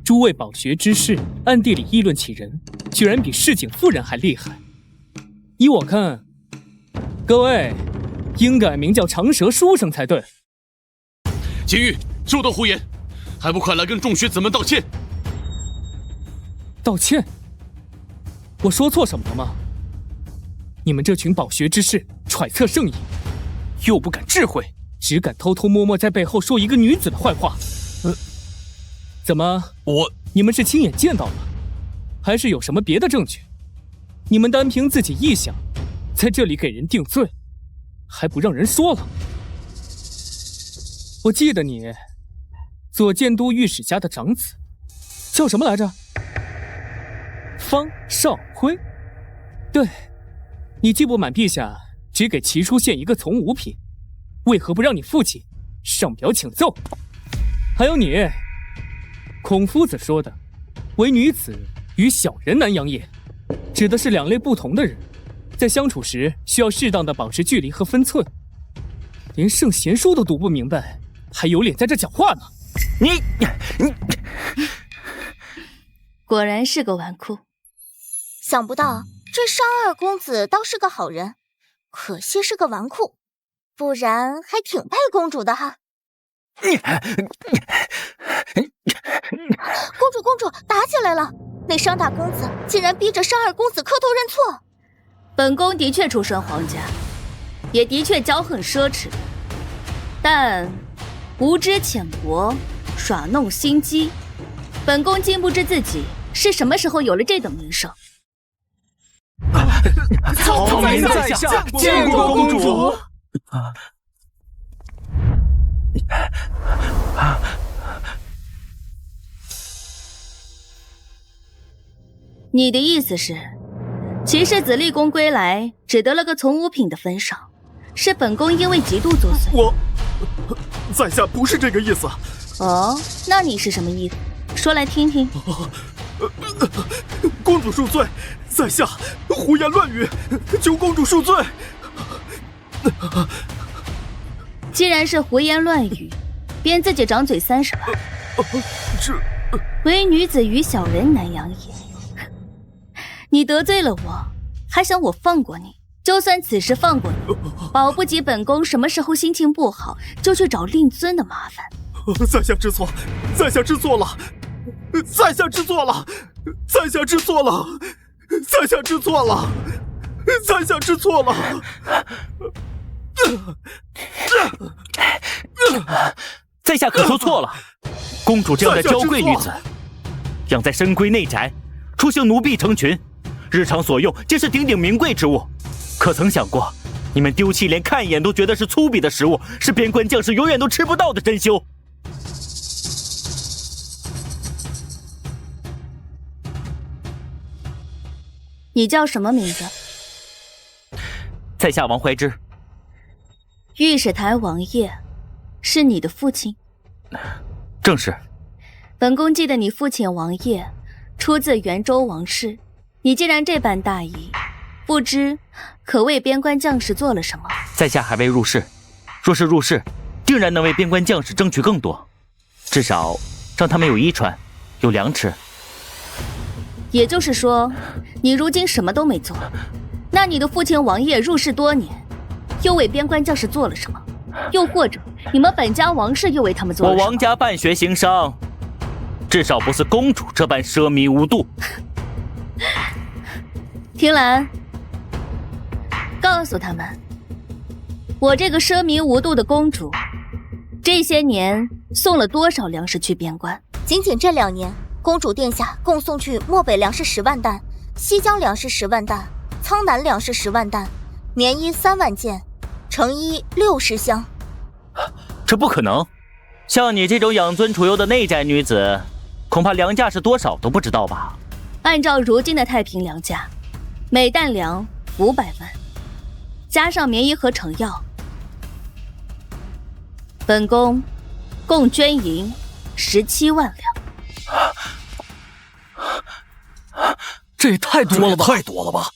S9: 诸位饱学之士暗地里议论起人，居然比市井妇人还厉害。依我看，各位应改名叫长舌书生才对。
S16: 金玉，休得胡言，还不快来跟众学子们道歉！
S9: 道歉？我说错什么了吗？你们这群饱学之士揣测圣意，又不敢智慧，只敢偷偷摸摸在背后说一个女子的坏话。怎么？你们是亲眼见到了，还是有什么别的证据？你们单凭自己臆想，在这里给人定罪，还不让人说了？我记得你，左监督御史家的长子，叫什么来着？方少辉。对，你既不满陛下只给齐书县一个从五品，为何不让你父亲上表请奏？还有你，孔夫子说的唯女子与小人难养也，指的是两类不同的人，在相处时需要适当的保持距离和分寸。连圣贤书都读不明白，还有脸在这讲话呢？
S2: 你果然是个纨绔。
S5: 想不到这商二公子倒是个好人，可惜是个纨绔，不然还挺配公主的哈。公主，打起来了！那商大公子竟然逼着商二公子磕头认错。
S2: 本宫的确出身皇家，也的确骄横奢侈，但无知浅薄，耍弄心机，本宫竟不知自己是什么时候有了这等名声。
S6: 草民在下见过公主。
S2: 你的意思是，齐世子立功归来，只得了个从五品的封赏，是本宫因为嫉妒作祟？
S6: 在下不是这个意思。
S2: 哦，那你是什么意思？说来听听。
S6: 公主恕罪，在下胡言乱语，求公主恕罪。
S2: 既然是胡言乱语，便自己掌嘴30吧。唯女子与小人难养也。你得罪了我，还想我放过你？就算此时放过你，保不齐本宫什么时候心情不好，就去找令尊的麻烦。
S6: 在下知错，在下知错了，在下知错了，在下知错了，在下知错了，在下知错了。
S7: 在下可说错了。公主这样的娇贵女子，养在深闺内宅，出行奴婢成群，日常所用皆是鼎鼎名贵之物。可曾想过，你们丢弃连看一眼都觉得是粗鄙的食物，是边关将士永远都吃不到的珍馐。
S2: 你叫什么名字？
S7: 在下王怀之。
S2: 御史台王爷是你的父亲？
S7: 正是。
S2: 本宫记得你父亲王爷出自元州王室，你既然这般大义，不知可为边关将士做了什么？
S7: 在下还未入仕，若是入仕，定然能为边关将士争取更多，至少让他们有衣穿，有粮吃。
S2: 也就是说，你如今什么都没做，那你的父亲王爷入仕多年，又为边关将士做了什么？又或者你们本家王室又为他们做了什么？
S7: 我王家办学行商，至少不是公主这般奢靡无度。
S2: 婷兰，告诉他们，我这个奢靡无度的公主，这些年送了多少粮食去边关？
S5: 仅这2年，公主殿下共送去漠北粮食10万担，西疆粮食10万担，苍南粮食10万担，棉衣3万件，成衣60箱。
S7: 这不可能！像你这种养尊处优的内宅女子，恐怕粮价是多少都不知道吧？
S2: 按照如今的太平粮价，每担粮500万，加上棉衣和成药，本宫共捐银17万两。
S8: 这也太多了吧！
S12: 太多了吧！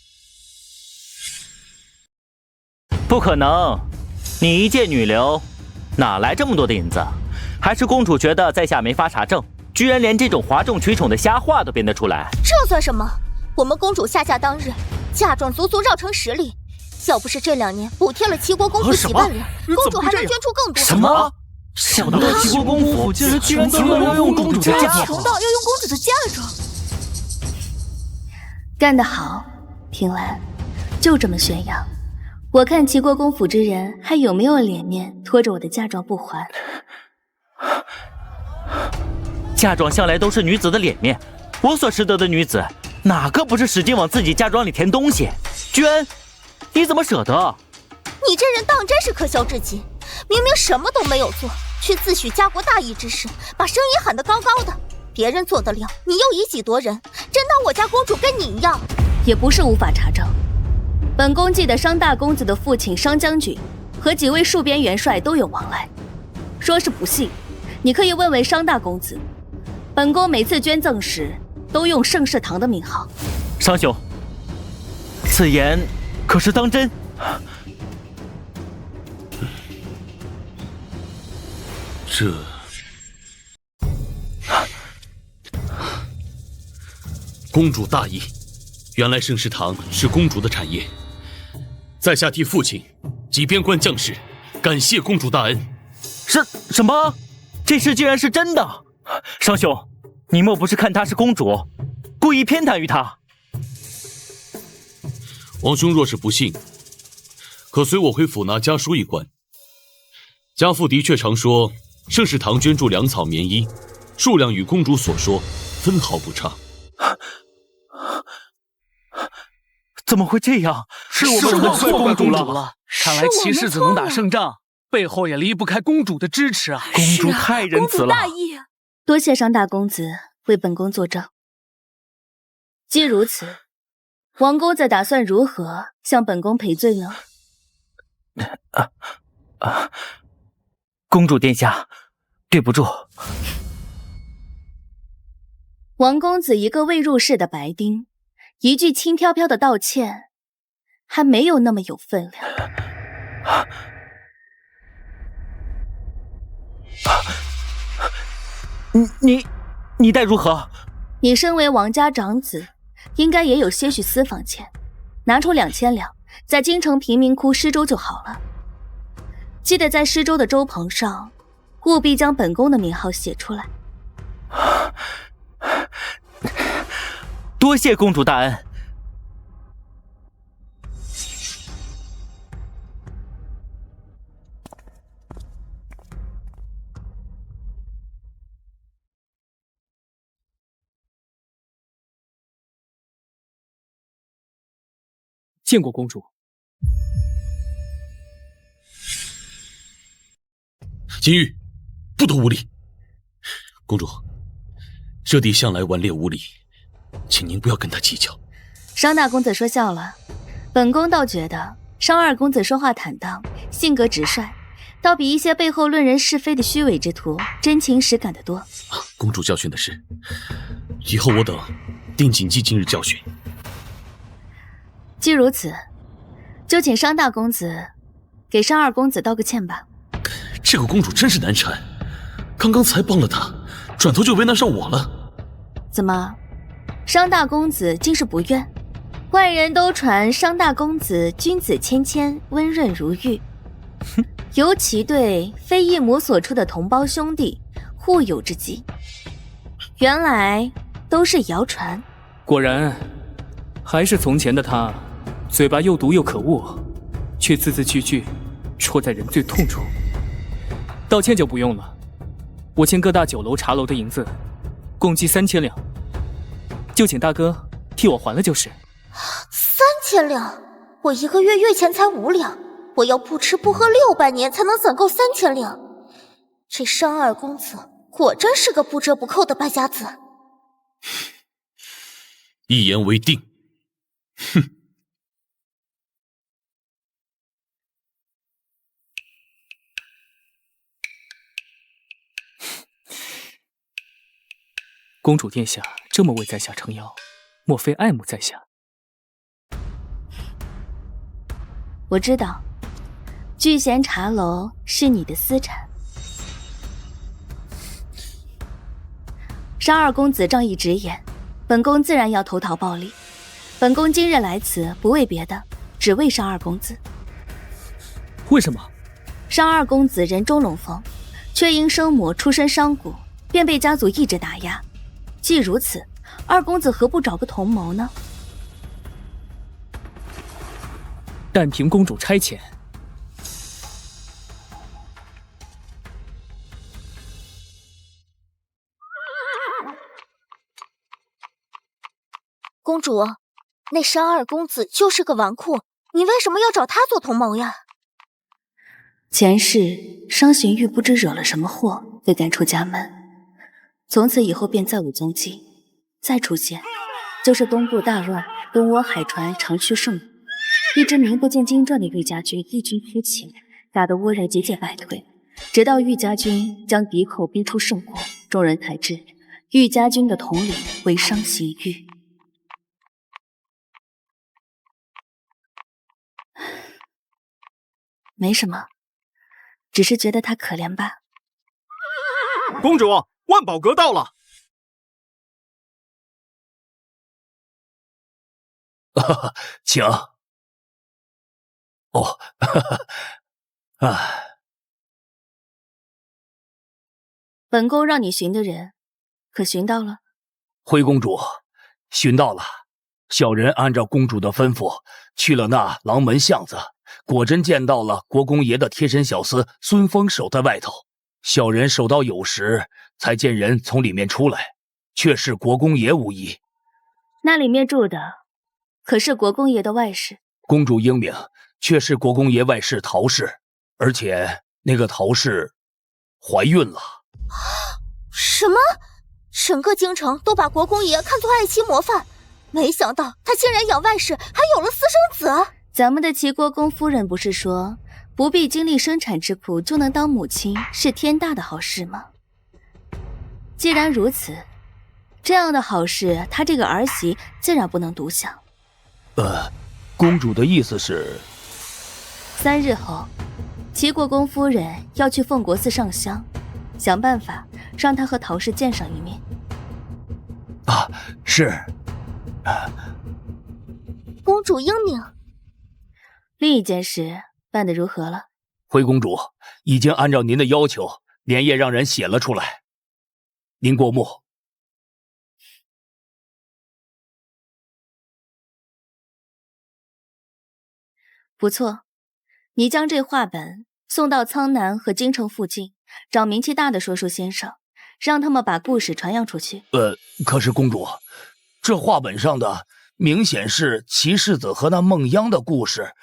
S7: 不可能，你一介女流，哪来这么多的银子？还是公主觉得在下没发啥证，居然连这种哗众取宠的瞎话都编得出来？
S5: 这算什么？我们公主下嫁当日，嫁妆足足绕城10里，要不是这2年补贴了齐国公府几万两，公主还能捐出更多。
S7: 什么？想不到齐国公府竟然穷到要用公主的嫁妆，
S5: 穷到要用公主的嫁妆。
S2: 干得好，平兰，就这么宣扬。我看齐国公府之人还有没有脸面拖着我的嫁妆不还？
S7: 嫁妆向来都是女子的脸面，我所识得的女子，哪个不是使劲往自己嫁妆里填东西？捐，你怎么舍得？
S5: 你这人当真是可笑至极！明明什么都没有做，却自诩家国大义之士，把声音喊得高高的。别人做得了，你又以己夺人，真当我家公主跟你一样？
S2: 也不是无法查证。本宫记得商大公子的父亲商将军和几位戍边元帅都有往来。说是不信，你可以问问商大公子。本宫每次捐赠时都用盛世堂的名号。
S7: 商兄，此言可是当真？
S16: 这公主大义，原来盛世堂是公主的产业。在下替父亲及边关将士感谢公主大恩。
S7: 什么？这事竟然是真的？商兄，你莫不是看她是公主，故意偏袒于她？
S16: 王兄若是不信，可随我回府拿家书一观。家父的确常说，盛世堂捐助粮草棉衣，数量与公主所说分毫不差。
S7: 怎么会这样？
S8: 是我们错怪公主了。看来骑士子能打胜仗，背后也离不开公主的支持啊！
S7: 公主太仁慈了，
S2: 大义。多谢商大公子为本宫作证。既如此，王公子打算如何向本宫赔罪呢？
S7: 公主殿下，对不住。
S2: 王公子一个未入世的白丁，一句轻飘飘的道歉，还没有那么有分量。
S7: 你待如何？
S2: 你身为王家长子，应该也有些许私房钱，拿出2000两，在京城贫民窟施粥就好了。记得在施粥的粥棚上，务必将本宫的名号写出来。
S7: 多谢公主大恩。
S9: 见过公主。
S16: 金玉，不得无礼。公主，这弟向来顽劣无礼，请您不要跟他计较。
S2: 商大公子说笑了，本宫倒觉得商二公子说话坦荡，性格直率，倒比一些背后论人是非的虚伪之徒真情实感得多。
S16: 公主教训的是，以后我等定谨记今日教训。
S2: 既如此，就请商大公子给商二公子道个歉吧。
S16: 这个公主真是难缠，刚刚才帮了她，转头就为难上我了。
S2: 怎么，商大公子竟是不愿？外人都传商大公子君子谦谦，温润如玉，尤其对非一母所出的同胞兄弟护有之极。原来都是谣传。
S9: 果然，还是从前的他，嘴巴又毒又可恶，却字字句句戳在人最痛处。道歉就不用了，我欠各大酒楼茶楼的银子，共计3000两，就请大哥替我还了就是。
S5: 3000两，我一个月月钱才5两，我要不吃不喝600年才能攒够3000两。这商二公子果真是个不折不扣的败家子。
S16: 一言为定。哼！
S9: 公主殿下这么为在下撑腰，莫非爱慕在下？
S2: 我知道，聚贤茶楼是你的私产。商二公子仗义直言，本宫自然要投桃报李。本宫今日来此，不为别的，只为商二公子。
S9: 为什么？
S2: 商二公子人中龙凤，却因生母出身商贾，便被家族一直打压。既如此，二公子何不找个同谋呢？
S9: 但凭公主差遣。
S5: 公主，那商二公子就是个纨绔，你为什么要找他做同谋呀？
S2: 前世商行玉不知惹了什么祸，被赶出家门，从此以后便再无踪迹，再出现就是东部大乱，东倭海船长驱圣母，一支名不见经传的玉家军异军突起，打得倭人节节败退，直到玉家军将敌寇逼出圣国，众人才知玉家军的统领为商行玉。没什么，只是觉得他可怜罢。
S6: 公主，万宝阁到了。
S15: 请。哦，
S2: 本宫让你寻的人，可寻到了？
S15: 回公主，寻到了。小人按照公主的吩咐，去了那廊门巷子，果真见到了国公爷的贴身小厮孙峰守在外头。小人守到有时，才见人从里面出来，却是国公爷无疑。
S2: 那里面住的可是国公爷的外室？
S15: 公主英明，却是国公爷外室陶氏，而且那个陶氏怀孕了。
S5: 什么？整个京城都把国公爷看作爱妻模范，没想到他竟然养外室，还有了私生子。
S2: 咱们的齐国公夫人不是说，不必经历生产之苦就能当母亲，是天大的好事吗？既然如此，这样的好事，她这个儿媳自然不能独享。
S15: 公主的意思是
S2: ，3日后，齐国公夫人要去奉国寺上香，想办法让她和陶氏见上一面。
S15: 是。
S5: 公主英明。
S2: 另一件事办得如何了？
S15: 回公主，已经按照您的要求，连夜让人写了出来。您过目。
S2: 不错，你将这画本送到苍南和京城附近，找名气大的说书先生，让他们把故事传扬出去。
S15: 可是公主，这画本上的明显是齐世子和那孟央的故事，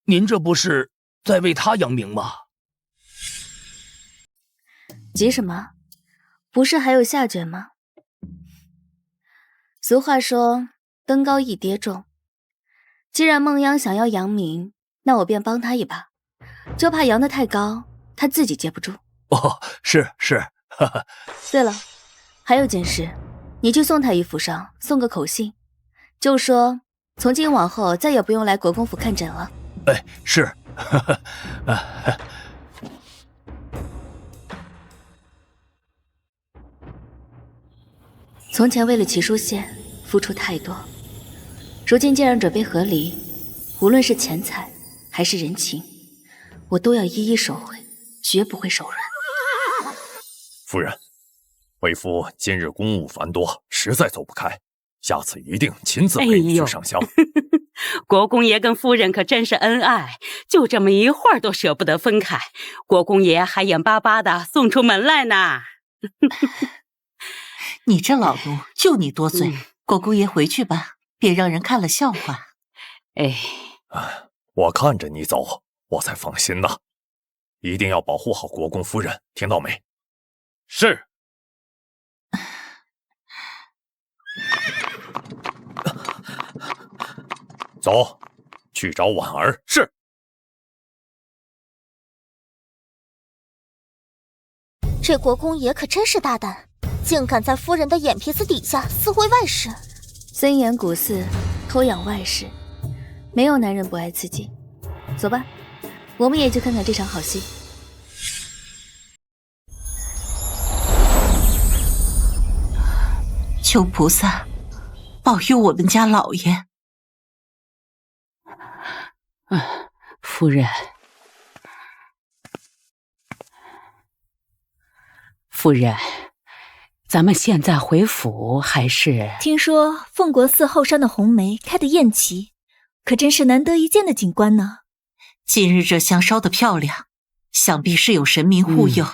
S15: 您这不是在为他扬名吗？
S2: 急什么？不是还有下卷吗？俗话说，登高一跌重。既然孟央想要扬名，那我便帮他一把，就怕扬得太高，他自己接不住。
S15: 是。
S2: 对了，还有件事，你去宋太医府上送个口信，就说从今往后再也不用来国公府看诊了。
S15: 是。
S2: 从前为了齐书县付出太多，如今既然准备和离，无论是钱财还是人情，我都要一一收回，绝不会手软。
S12: 夫人，为夫今日公务繁多，实在走不开，下次一定亲自陪你去上香。
S10: 国公爷跟夫人可真是恩爱，就这么一会儿都舍不得分开，国公爷还眼巴巴的送出门来呢。
S4: 你这老奴，就你多嘴。国公爷回去吧，别让人看了笑话。
S12: 我看着你走，我才放心呢。一定要保护好国公夫人，听到没？
S16: 是。
S12: 走，去找婉儿。
S6: 是。
S5: 这国公爷可真是大胆，竟敢在夫人的眼皮子底下私会外事。
S2: 森严古寺偷养外室，没有男人不爱刺激。走吧，我们也去看看这场好戏。
S4: 求菩萨保佑我们家老爷。
S10: 夫人，夫人，咱们现在回府还是？
S1: 听说凤国寺后山的红梅开得艳奇，可真是难得一见的景观呢。
S4: 今日这香烧得漂亮，想必是有神明护佑。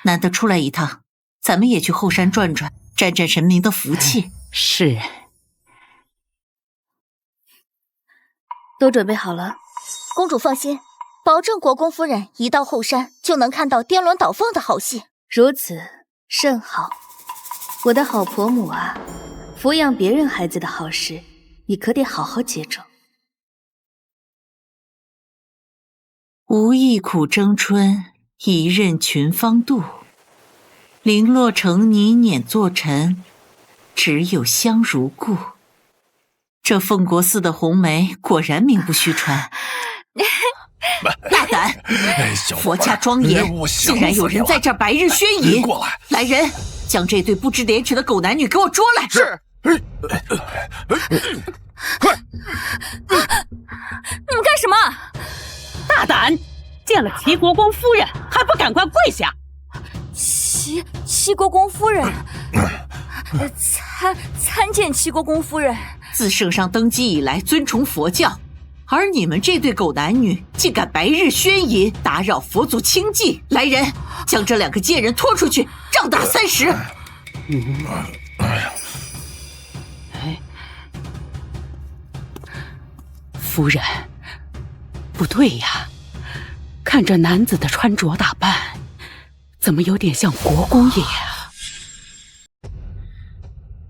S4: 难得出来一趟，咱们也去后山转转，沾沾神明的福气。
S10: 是。
S2: 都准备好了？
S5: 公主放心，保证国公夫人一到后山就能看到颠鸾倒凤的好戏。
S2: 如此甚好，我的好婆母啊，抚养别人孩子的好事，你可得好好接住。
S4: 无意苦争春，一任群芳妒。零落成泥碾作尘，只有香如故。这凤国寺的红梅果然名不虚传。大胆！佛家庄严，竟然有人在这儿白日宣淫！
S12: 过来，
S4: 来人，将这对不知廉耻的狗男女给我捉来！
S6: 是。
S1: 快！你们干什么？
S10: 大胆！见了齐国公夫人还不赶快跪下！
S1: 齐国公夫人，参见齐国公夫人。
S4: 自圣上登基以来，尊崇佛教。而你们这对狗男女竟敢白日宣淫，打扰佛祖清寂！来人，将这两个贱人拖出去，杖打30。
S10: 夫人，不对呀，看这男子的穿着打扮，怎么有点像国公爷啊？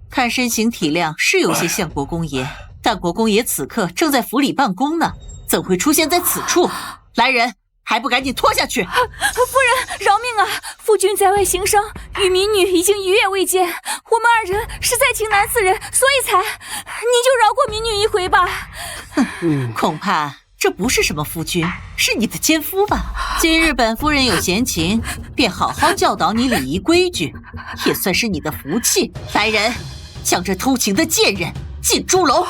S4: 看身形体量是有些像国公爷。但国公爷此刻正在府里办公呢，怎会出现在此处？来人，还不赶紧拖下去！
S1: 夫人饶命啊！夫君在外行商，与民女已经1月未见，我们2人实在情难似人，所以才……你就饶过民女一回吧。
S4: 恐怕这不是什么夫君，是你的奸夫吧？今日本夫人有闲情，便好好教导你礼仪规矩，也算是你的福气。来人，将这偷情的贱人进猪笼！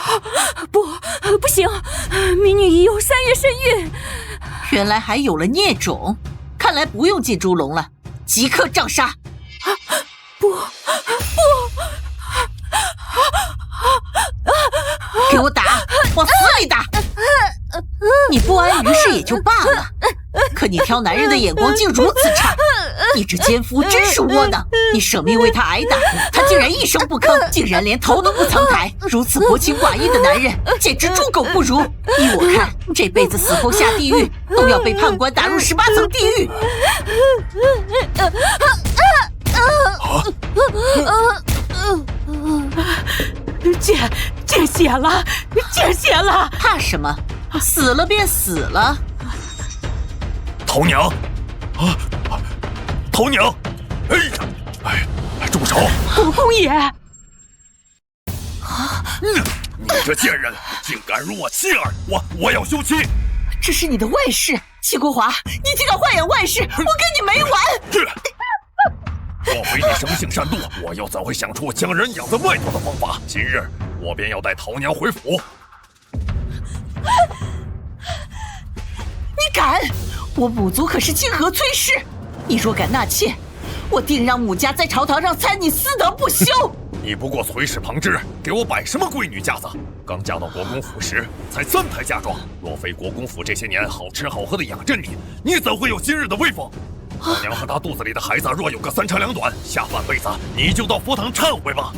S1: 不行，民女已有3月身孕。
S4: 原来还有了孽种，看来不用进猪笼了，即刻杖杀！
S1: 不！
S4: 给我打，往死里打！你不安于世也就罢了，可你挑男人的眼光竟如此差，你这奸夫真是窝囊！你舍命为他挨打，他竟然一声不吭，竟然连头都不曾抬，如此薄情寡义的男人，简直猪狗不如！依我看，这辈子死后下地狱，都要被判官打入18层地狱！
S10: 见血了，见血了！
S4: 怕什么？死了便死了。
S12: 头娘，头娘！住手！
S10: 国公爷！
S12: 你这贱人，竟敢辱我妻儿！我要休妻！
S4: 这是你的外室，齐国华，你竟敢豢养外室，我跟你没完！
S12: 若非你生性善妒，我又怎会想出将人养在外头的方法？今日我便要带头娘回府。
S4: 你敢！我母族可是清河崔氏，你若敢纳妾，我定让母家在朝堂上参你私德不休！
S12: 你不过随侍旁支，给我摆什么闺女架子？刚嫁到国公府时，才3胎嫁妆。若非国公府这些年好吃好喝的养着你，你怎会有今日的威风？我娘和她肚子里的孩子若有个3长2短，下半辈子你就到佛堂忏悔吧！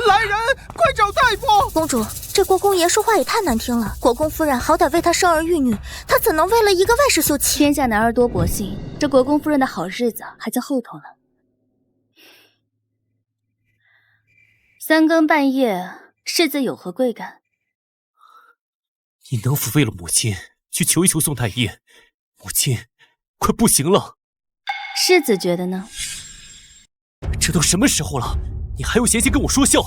S6: 来人，快找大夫！
S5: 公主，这国公爷说话也太难听了。国公夫人好歹为他生儿育女，他怎能为了一个外室休妻？
S2: 天下男儿多薄幸，这国公夫人的好日子还在后头呢。3更半夜世子有何贵干？
S3: 你能否为了母亲去求一求宋太医？母亲快不行了。
S2: 世子觉得呢？
S3: 这都什么时候了，你还有闲心跟我说笑？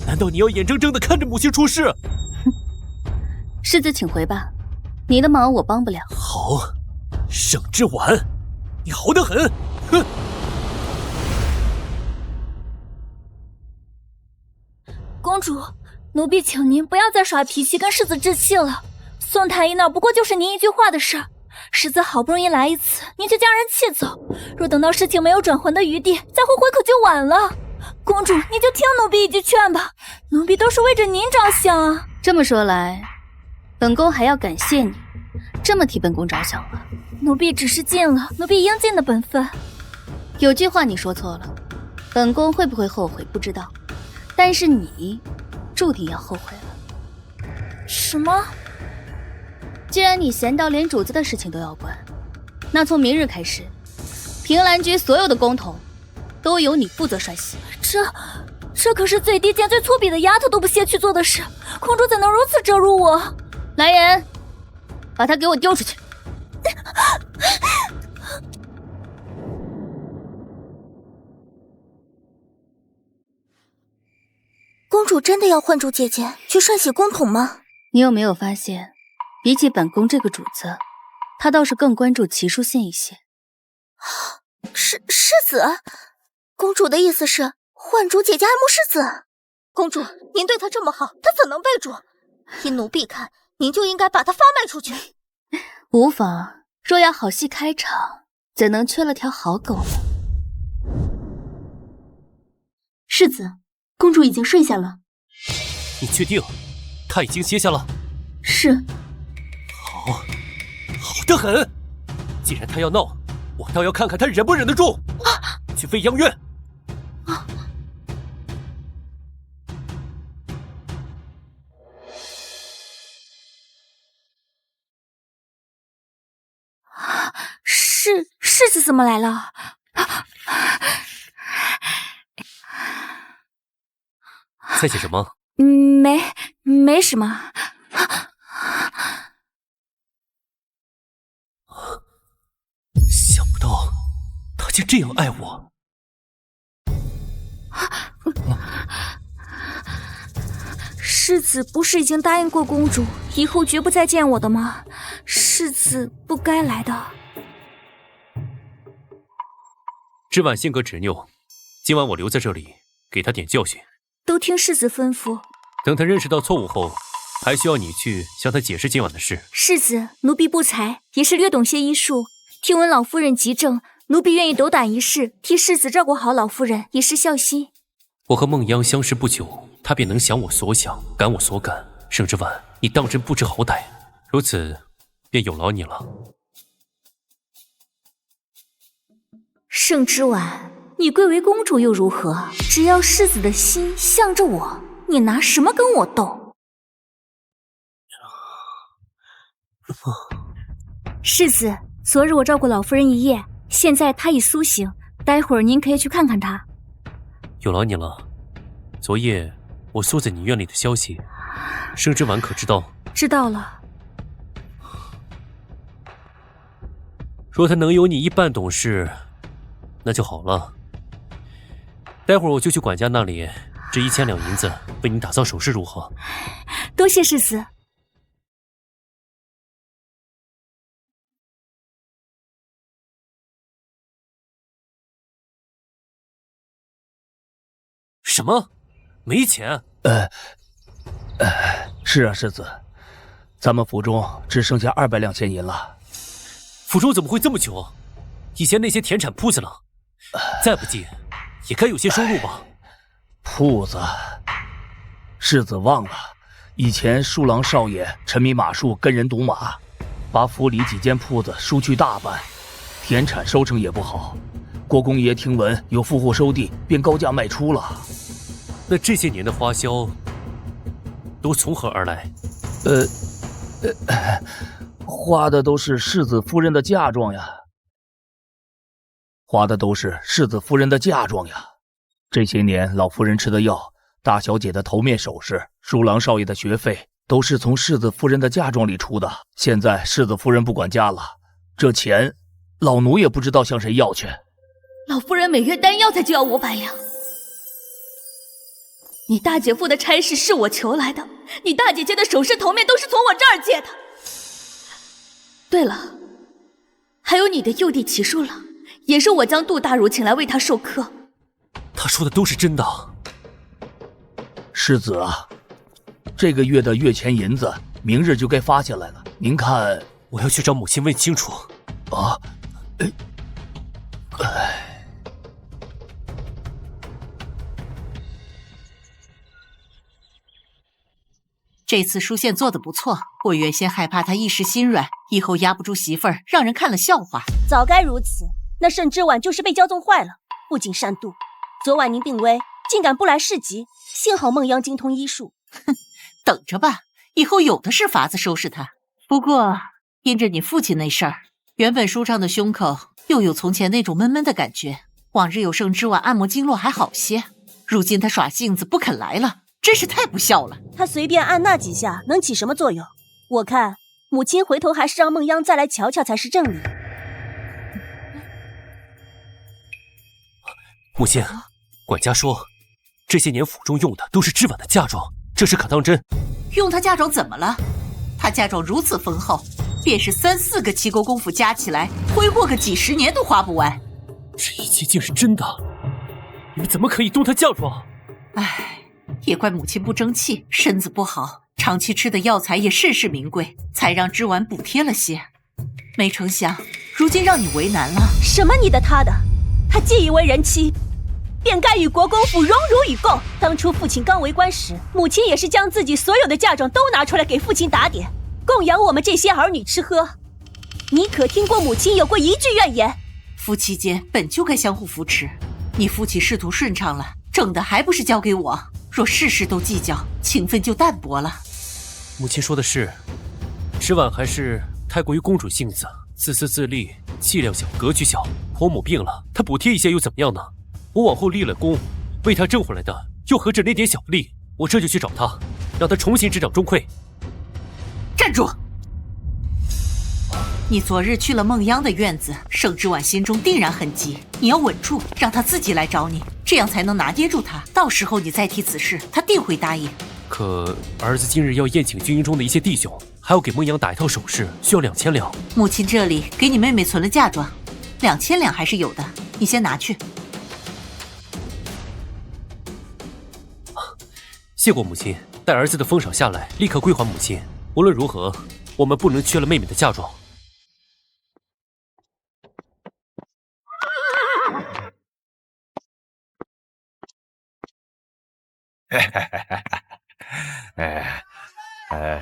S3: 难道你要眼睁睁地看着母亲出事？
S2: 世子请回吧，你的忙我帮不了。
S3: 好，盛之婉，你好得很！哼！
S1: 公主，奴婢请您不要再耍脾气跟世子置气了。宋太医那不过就是您一句话的事，世子好不容易来一次，您就将人气走，若等到事情没有转圜的余地，再后悔可就晚了。公主，你就听奴婢一句劝吧，奴婢都是为着您着想啊。
S2: 这么说来，本宫还要感谢你，这么替本宫着想了。
S1: 奴婢只是尽了奴婢应尽的本分。
S2: 有句话你说错了，本宫会不会后悔不知道，但是你注定要后悔了。
S1: 什么？
S2: 既然你贤道连主子的事情都要管，那从明日开始，平兰居所有的公统都由你负责帅洗。
S1: 这可是最低贱、最粗鄙的丫头都不屑去做的事，公主怎能如此折辱我？
S2: 来人，把她给我丢出去！
S5: 公主真的要唤住姐姐去涮洗公统吗？
S2: 你有没有发现，比起本宫这个主子，她倒是更关注齐书宪一些。
S5: 世子，公主的意思是唤主姐姐爱慕世子。公主，您对她这么好，她怎能背主？依奴婢看，您就应该把她发卖出去。
S2: 无妨，若要好戏开场，怎能缺了条好狗呢？
S1: 世子，公主已经睡下了。
S3: 你确定？她已经歇下了？
S1: 是。
S3: 好，好得很。既然她要闹，我倒要看看她忍不忍得住。去未央院。
S1: 世子怎么来了？
S3: 在写什么？
S1: 没什么。
S3: 想不到他竟这样爱我。
S1: 世子不是已经答应过公主，以后绝不再见我的吗？世子不该来的。
S3: 之婉性格执拗，今晚我留在这里，给他点教训。
S1: 都听世子吩咐。
S3: 等他认识到错误后，还需要你去向他解释今晚的事。
S1: 世子，奴婢不才，也是略懂些医术。听闻老夫人急症，奴婢愿意斗胆一试，替世子照顾好老夫人，以示孝心。
S3: 我和孟央相识不久，他便能想我所想，赶我所赶。盛之婉，你当真不知好歹，如此便有劳你了。
S1: 盛之婉，你贵为公主又如何？只要世子的心向着我，你拿什么跟我斗？世子，昨日我照顾老夫人一夜，现在她已苏醒，待会儿您可以去看看她。
S3: 有劳你了。昨夜我缩在你院里的消息，盛之婉可知道？
S1: 知道了。
S3: 若他能有你一半懂事，那就好了。待会儿我就去管家那里支1000两银子，为你打造首饰，如何？
S1: 多谢世子。
S3: 什么？没钱？
S15: 是啊，世子，咱们府中只剩下200两现银了。
S3: 府中怎么会这么穷？以前那些田产铺子了，再不济也该有些收入吧？
S15: 铺子，世子忘了，以前树郎少爷沉迷马术，跟人赌马，把府里几间铺子输去大半，田产收成也不好。国公爷听闻有富户收地，便高价卖出了。
S3: 那这些年的花销都从何而来？
S15: 花的都是世子夫人的嫁妆呀。花的都是世子夫人的嫁妆呀。这些年老夫人吃的药
S13: 大小姐的头面首饰，舒郎少爷的学费，都是从世子夫人的嫁妆里出的。现在世子夫人不管家了，这钱老奴也不知道向谁要去。
S2: 老夫人每月单要材就要500两。你大姐夫的差事是我求来的，你大姐姐的首饰头面都是从我这儿借的。对了，还有你的幼弟齐叔郎，也是我将杜大儒请来为他授课。
S3: 他说的都是真的。
S13: 世子啊，这个月的月钱银子明日就该发下来了，您看。
S3: 我要去找母亲问清楚。
S13: 啊，
S4: 这次书宪做得不错，我原先害怕他一时心软，以后压不住媳妇儿，让人看了笑话。
S14: 早该如此，那慎之婉就是被骄纵坏了，不仅善妒。昨晚您病危，竟敢不来市集，幸好孟央精通医术。
S4: 哼，等着吧，以后有的是法子收拾他。不过因着你父亲那事儿，原本舒畅的胸口又有从前那种闷闷的感觉。往日有盛之婉按摩经络还好些，如今他耍性子不肯来了，真是太不孝了。
S14: 他随便按那几下能起什么作用？我看母亲回头还是让孟央再来瞧瞧才是正理。
S3: 母亲，管家说这些年府中用的都是之婉的嫁妆，这事可当真？
S4: 用他嫁妆怎么了？他嫁妆如此丰厚，便是3、4个齐国公府加起来，挥霍个几10年都花不完。
S3: 这一切竟是真的？你们怎么可以动他嫁妆？
S4: 唉，也怪母亲不争气，身子不好，长期吃的药材也甚是名贵，才让之婉补贴了些。没成想，如今让你为难了。
S14: 什么你的他的？他既已为人妻，便该与国公府荣辱与共。当初父亲刚为官时，母亲也是将自己所有的嫁妆都拿出来给父亲打点，供养我们这些儿女吃喝。你可听过母亲有过一句怨言？
S4: 夫妻间本就该相互扶持，你父亲仕途顺畅了，挣的还不是交给我？若事事都计较，情分就淡薄了。
S3: 母亲说的是，之婉还是太过于公主性子，自私自利，气量小，格局小。婆母病了，她补贴一下又怎么样呢？我往后立了功，为她挣回来的又何止那点小利？我这就去找她，让她重新执掌钟馗。
S4: 站住！你昨日去了孟央的院子，盛之婉心中定然很急，你要稳住，让他自己来找你，这样才能拿捏住他。到时候你再提此事，他定会答应。
S3: 可儿子今日要宴请军营中的一些弟兄，还要给孟央打一套首饰，需要2000两。
S4: 母亲这里给你妹妹存了嫁妆，2000两还是有的，你先拿去。
S3: 谢过母亲，待儿子的封赏下来，立刻归还母亲。无论如何，我们不能缺了妹妹的嫁妆。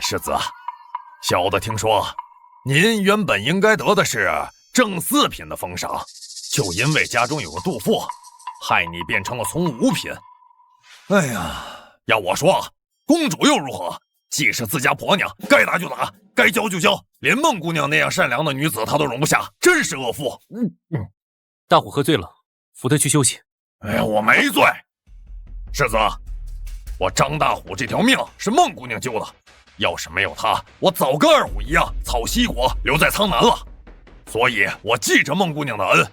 S12: 世子，小的听说，您原本应该得的是正4品的封赏，就因为家中有个杜父，害你变成了从5品。哎呀，要我说，公主又如何？既是自家婆娘，该打就打，该教就教，连孟姑娘那样善良的女子，她都容不下，真是恶妇。
S3: 大虎喝醉了，扶他去休息。
S12: 哎呀，我没醉。世子，我张大虎这条命是孟姑娘救的，要是没有她，我早跟二虎一样草西国留在苍南了。所以我记着孟姑娘的恩，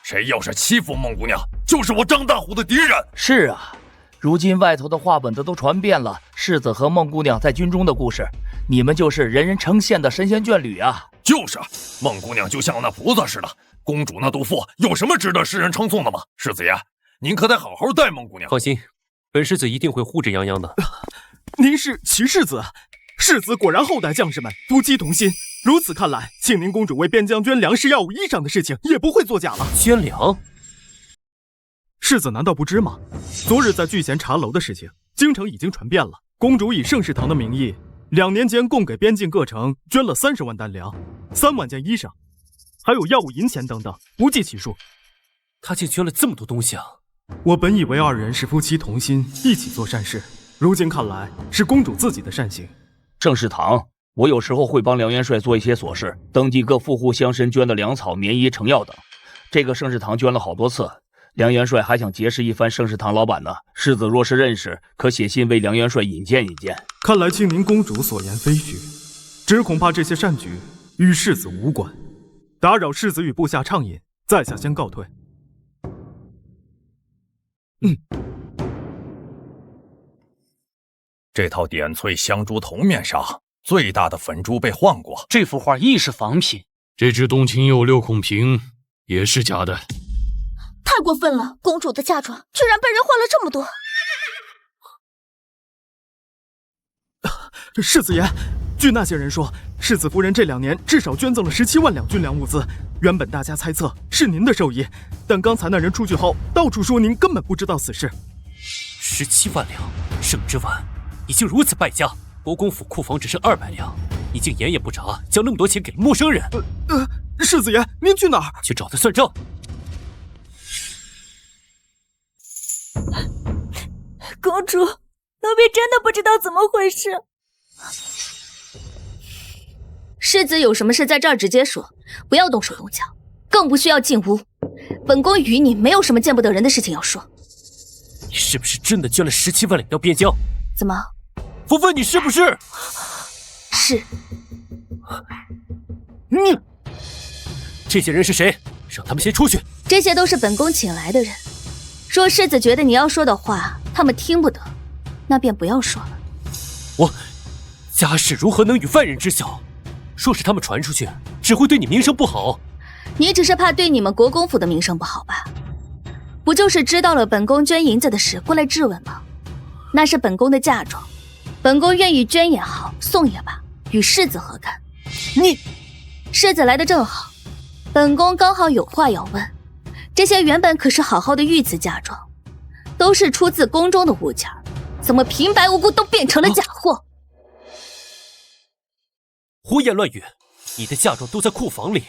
S12: 谁要是欺负孟姑娘，就是我张大虎的敌人。
S13: 是啊，如今外头的话本子都传遍了世子和孟姑娘在军中的故事，你们就是人人称羡的神仙眷侣啊。
S12: 就是，孟姑娘就像那菩萨似的，公主那杜父有什么值得世人称颂的吗？世子爷，您可得好好待孟姑娘。
S3: 放心，本世子一定会护着泱泱的。
S6: 您是齐世子，世子果然后代将士们夫妻同心。如此看来，庆宁公主为边疆捐粮食、药物、衣裳的事情也不会作假了。
S3: 捐粮？
S6: 世子难道不知吗？昨日在聚贤茶楼的事情，京城已经传遍了。公主以盛世堂的名义，2年间共给边境各城捐了30万担粮、3万件衣裳，还有药物、银钱等等，不计其数。
S3: 他竟捐了这么多东西啊！
S6: 我本以为2人是夫妻同心，一起做善事，如今看来是公主自己的善行。
S13: 盛世堂，我有时候会帮梁元帅做一些琐事，登记各富户乡绅捐的粮草、棉衣、成药等。这个盛世堂捐了好多次，梁元帅还想结识一番盛世堂老板呢。世子若是认识，可写信为梁元帅引荐引荐。
S6: 看来庆宁公主所言非虚，只恐怕这些善举与世子无关，打扰世子与部下畅饮，在下先告退。
S12: 这套点翠香珠铜面纱，最大的粉珠被换过。
S8: 这幅画亦是仿品。
S16: 这只冬青釉6孔瓶也是假的。
S5: 太过分了！公主的嫁妆居然被人换了这么多。
S6: 世子爷，据那些人说，世子夫人这2年至少捐赠了17万两军粮物资。原本大家猜测是您的授意，但刚才那人出去后，到处说您根本不知道此事。
S3: 17万两，盛之晚，你竟如此败家！国公府库房只剩200两，你竟眼也不眨，将那么多钱给了陌生人。
S6: 世子爷，您去哪儿？
S3: 去找他算账。
S14: 公主，奴婢真的不知道怎么回事。
S2: 世子有什么事在这儿直接说，不要动手动脚，更不需要进屋。本宫与你没有什么见不得人的事情要说。
S3: 你是不是真的捐了17万两到边疆？
S2: 怎么？
S3: 我问你是不是？
S2: 是。
S3: 这些人是谁？让他们先出去。
S2: 这些都是本宫请来的人。若世子觉得你要说的话他们听不得，那便不要说了。
S3: 我家事如何能与外人知晓？若是他们传出去，只会对你名声不好。
S2: 你只是怕对你们国公府的名声不好吧？不就是知道了本宫捐银子的事过来质问吗？那是本宫的嫁妆，本宫愿意捐也好，送也罢，与世子何干？
S3: 你，
S2: 世子来得正好，本宫刚好有话要问。这些原本可是好好的玉瓷嫁妆，都是出自宫中的物件，怎么平白无故都变成了假货？
S3: 胡言乱语！你的嫁妆都在库房里，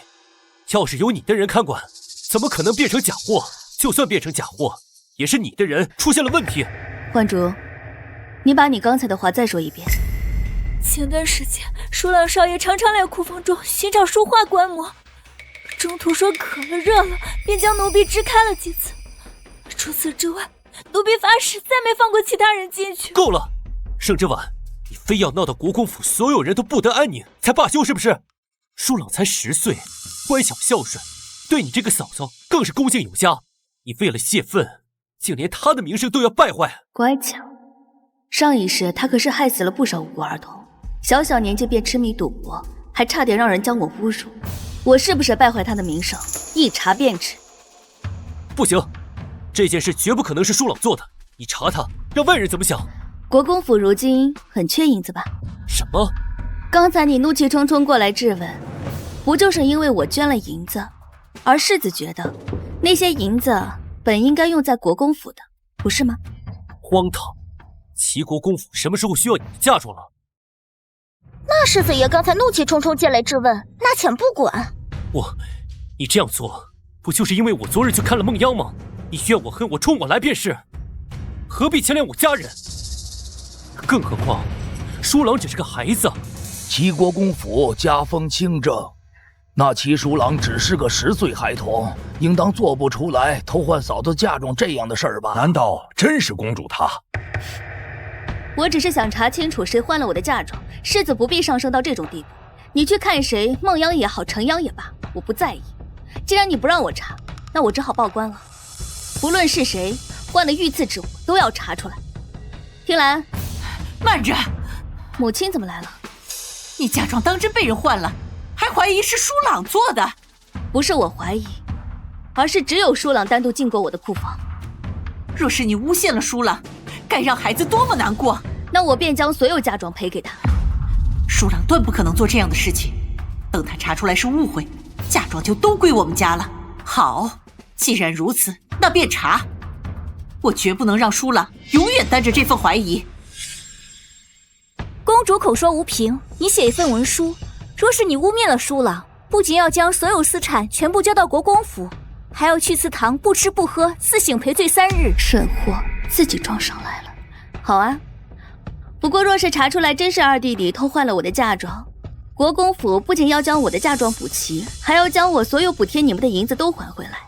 S3: 要是有你的人看管，怎么可能变成假货？就算变成假货，也是你的人出现了问题。
S2: 幻竹，你把你刚才的话再说一遍。
S14: 前段时间，舒朗少爷常常来库房中寻找书画观摩，中途说渴了热了，便将奴婢支开了几次。除此之外，奴婢发誓再没放过其他人进去。
S3: 够了，盛之晚，你非要闹到国公府所有人都不得安宁才罢休是不是？舒朗才10岁，乖巧孝顺，对你这个嫂嫂更是恭敬有加。你为了泄愤，竟连她的名声都要败坏。
S2: 乖巧，上一世他可是害死了不少无辜儿童，小小年纪便痴迷赌博，还差点让人将我侮辱。我是不是败坏他的名声，一查便知。
S3: 不行，这件事绝不可能是舒朗做的。你查他，让外人怎么想？
S2: 国公府如今很缺银子吧？
S3: 什么？
S2: 刚才你怒气冲冲过来质问，不就是因为我捐了银子，而世子觉得那些银子本应该用在国公府的，不是吗？
S3: 荒唐！齐国公府什么时候需要你的嫁妆了？
S5: 那世子爷刚才怒气冲冲进来质问，那且不管。
S3: 你这样做，不就是因为我昨日去看了梦央吗？你怨我恨我冲我来便是，何必牵连我家人？更何况，舒朗只是个孩子。
S15: 齐国公府家风清正，那齐舒朗只是个10岁孩童，应当做不出来偷换嫂子嫁妆这样的事儿吧？
S12: 难道真是公主她？
S2: 我只是想查清楚谁换了我的嫁妆，世子不必上升到这种地步。你去看谁，孟央也好，程央也罢，我不在意。既然你不让我查，那我只好报官了。不论是谁换了御赐之物，都要查出来。听兰，
S4: 慢着，
S2: 母亲怎么来了？
S4: 你嫁妆当真被人换了，还怀疑是舒朗做的？
S2: 不是我怀疑，而是只有舒朗单独进过我的库房。
S4: 若是你诬陷了舒朗，该让孩子多么难过！
S2: 那我便将所有嫁妆赔给他。
S4: 舒朗断不可能做这样的事情，等他查出来是误会，嫁妆就都归我们家了。好，既然如此，那便查。我绝不能让舒朗永远担着这份怀疑。
S1: 公主口说无凭，你写一份文书，若是你污蔑了舒朗，不仅要将所有私产全部交到国公府，还要去祠堂不吃不喝，自省赔罪3日。
S2: 蠢货，自己装上来了。好啊，不过若是查出来真是二弟弟偷换了我的嫁妆，国公府不仅要将我的嫁妆补齐，还要将我所有补贴你们的银子都还回来。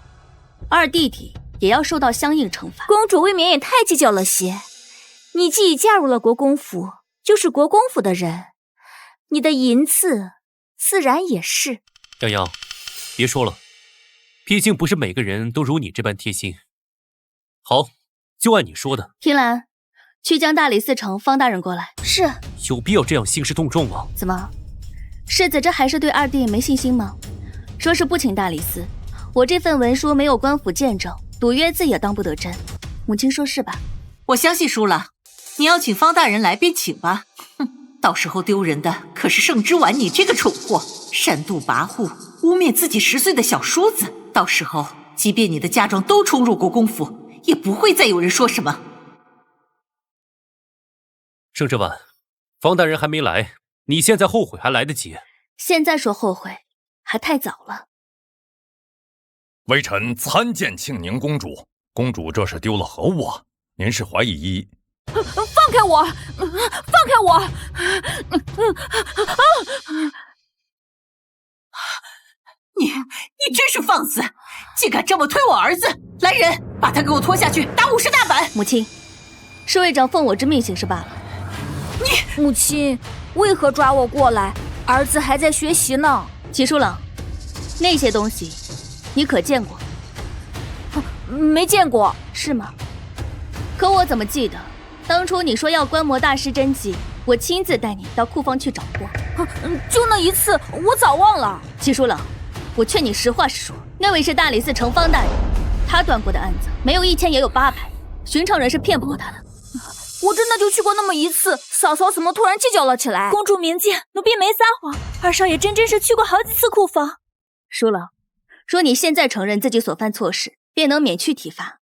S2: 二弟弟也要受到相应惩罚。
S1: 公主未免也太计较了些。你既已嫁入了国公府，就是国公府的人，你的银子自然也是。
S3: 洋洋，别说了，毕竟不是每个人都如你这般贴心。好，就按你说的。
S2: 听兰，去将大理寺丞方大人过来。
S5: 是。
S3: 有必要这样兴师动众吗？
S2: 怎么，世子这还是对二弟没信心吗？说是不请大理寺，我这份文书没有官府见证，赌约字也当不得真。母亲说是吧？
S4: 我相信舒朗，你要请方大人来便请吧。哼，到时候丢人的可是盛之婉你这个蠢货，擅妒跋扈，污蔑自己10岁的小叔子。到时候，即便你的嫁妆都冲入国公府，也不会再有人说什么。
S3: 盛之婉，方大人还没来，你现在后悔还来得及。
S2: 现在说后悔还太早了。
S12: 微臣参见庆宁公主。公主这是丢了何物啊？您是怀疑？
S1: 放开我！放开我！
S4: 你真是放肆！竟敢这么推我儿子！来人，把他给我拖下去，打50大板！
S2: 母亲，侍卫长奉我之命行事罢了。
S1: 母亲，为何抓我过来？儿子还在学习呢。
S2: 齐书朗，那些东西你可见过？
S1: 没见过。
S2: 是吗？可我怎么记得当初你说要观摩大师真迹，我亲自带你到库房去找过。
S1: 就那一次，我早忘了。
S2: 齐书朗，我劝你实话实说，那位是大理寺丞方大人，他断过的案子没有1000也有800，寻常人是骗不过他的。
S1: 我真的就去过那么一次，嫂嫂怎么突然计较了起来？
S14: 公主明鉴，奴婢没撒谎，二少爷真是去过好几次库房。
S2: 舒朗，说你现在承认自己所犯错事，便能免去体罚。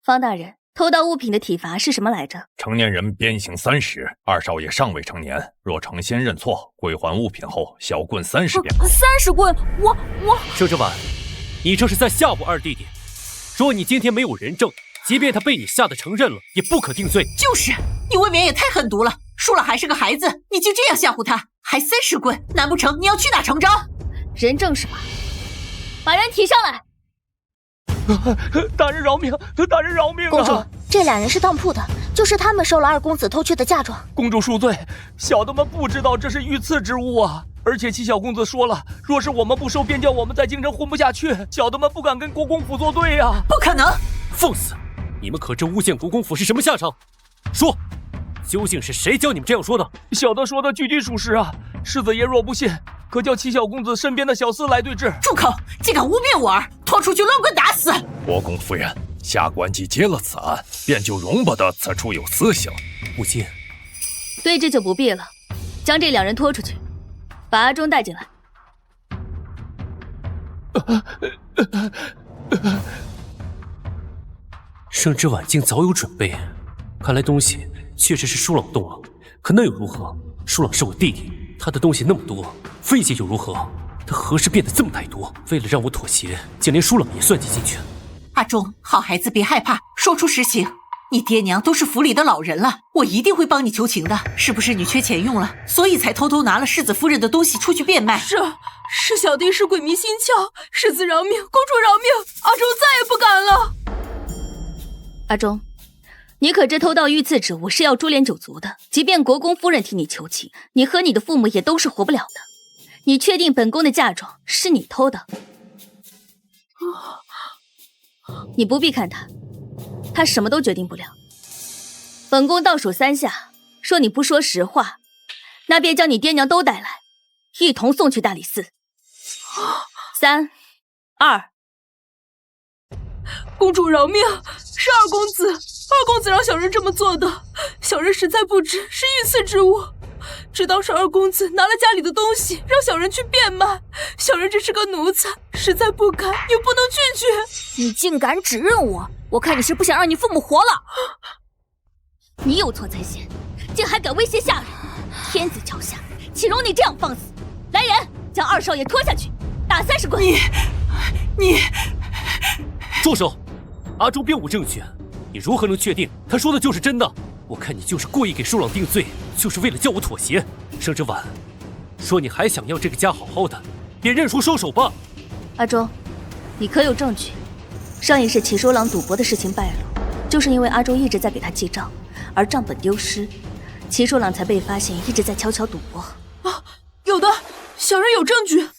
S2: 方大人，偷盗物品的体罚是什么来着？
S12: 成年人鞭刑30，二少爷尚未成年，若诚心认错，归还物品后，小棍30鞭。
S1: 30棍，我……
S3: 盛之婉，你这是在吓唬二弟弟。若你今天没有人证，即便他被你吓得承认了，也不可定罪。
S4: 就是，你未免也太狠毒了。舒朗还是个孩子，你就这样吓唬他，还30棍？难不成你要屈打成招？
S2: 人证是吧？把人提上来。
S15: 大人饶命！大人饶命啊！
S5: 公主，这2人是当铺的，就是他们收了2公子偷去的嫁妆。
S15: 公主恕罪，小的们不知道这是御赐之物啊！而且七小公子说了，若是我们不收，便叫我们在京城混不下去。小的们不敢跟国公府作对啊！
S4: 不可能！
S3: 放肆！你们可知诬陷国公府是什么下场？说，究竟是谁教你们这样说的？
S15: 小的说的句句属实啊！世子爷若不信，可叫七小公子身边的小厮来对质。
S4: 住口！竟敢污蔑我儿，拖出去乱棍打死！
S12: 国公夫人，下官既接了此案，便就容不得此处有私刑。
S3: 母亲，
S2: 对质就不必了，将这2人拖出去，把阿忠带进来。
S3: 盛之婉竟早有准备，看来东西确实是舒朗动了。可那又如何？舒朗是我弟弟，他的东西那么多，费解又如何？他何时变得这么歹毒？为了让我妥协，竟连舒朗也算计进去。
S4: 阿忠，好孩子别害怕，说出实情。你爹娘都是府里的老人了，我一定会帮你求情的。是不是你缺钱用了，所以才偷偷拿了世子夫人的东西出去变卖？
S14: 是小弟是鬼迷心窍，世子饶命，公主饶命，阿忠再也不敢了。
S2: 阿忠，你可知偷盗御赐之物是要株连九族的？即便国公夫人替你求情，你和你的父母也都是活不了的。你确定本宫的嫁妆是你偷的？你不必看他，他什么都决定不了。本宫倒数3下，说你不说实话，那便将你爹娘都带来，一同送去大理寺。3、2。
S14: 公主饶命，是二公子让小人这么做的，小人实在不知是御赐之物，只当是二公子拿了家里的东西让小人去变卖，小人只是个奴才，实在不敢也不能拒绝。
S1: 你竟敢指认我，我看你是不想让你父母活了。
S2: 你有错在先，竟还敢威胁下人，天子脚下岂容你这样放肆？来人，将二少爷拖下去，打30棍。
S4: 你
S3: 住手！阿忠并无证据，你如何能确定他说的就是真的？我看你就是故意给舒朗定罪，就是为了叫我妥协。盛之婉，说你还想要这个家好好的，便认输收手吧。
S2: 阿忠，你可有证据上一世齐收郎赌博的事情败露，就是因为阿周一直在给他记账，而账本丢失，齐收郎才被发现一直在悄悄赌博。
S14: 啊，有的，小人有证据。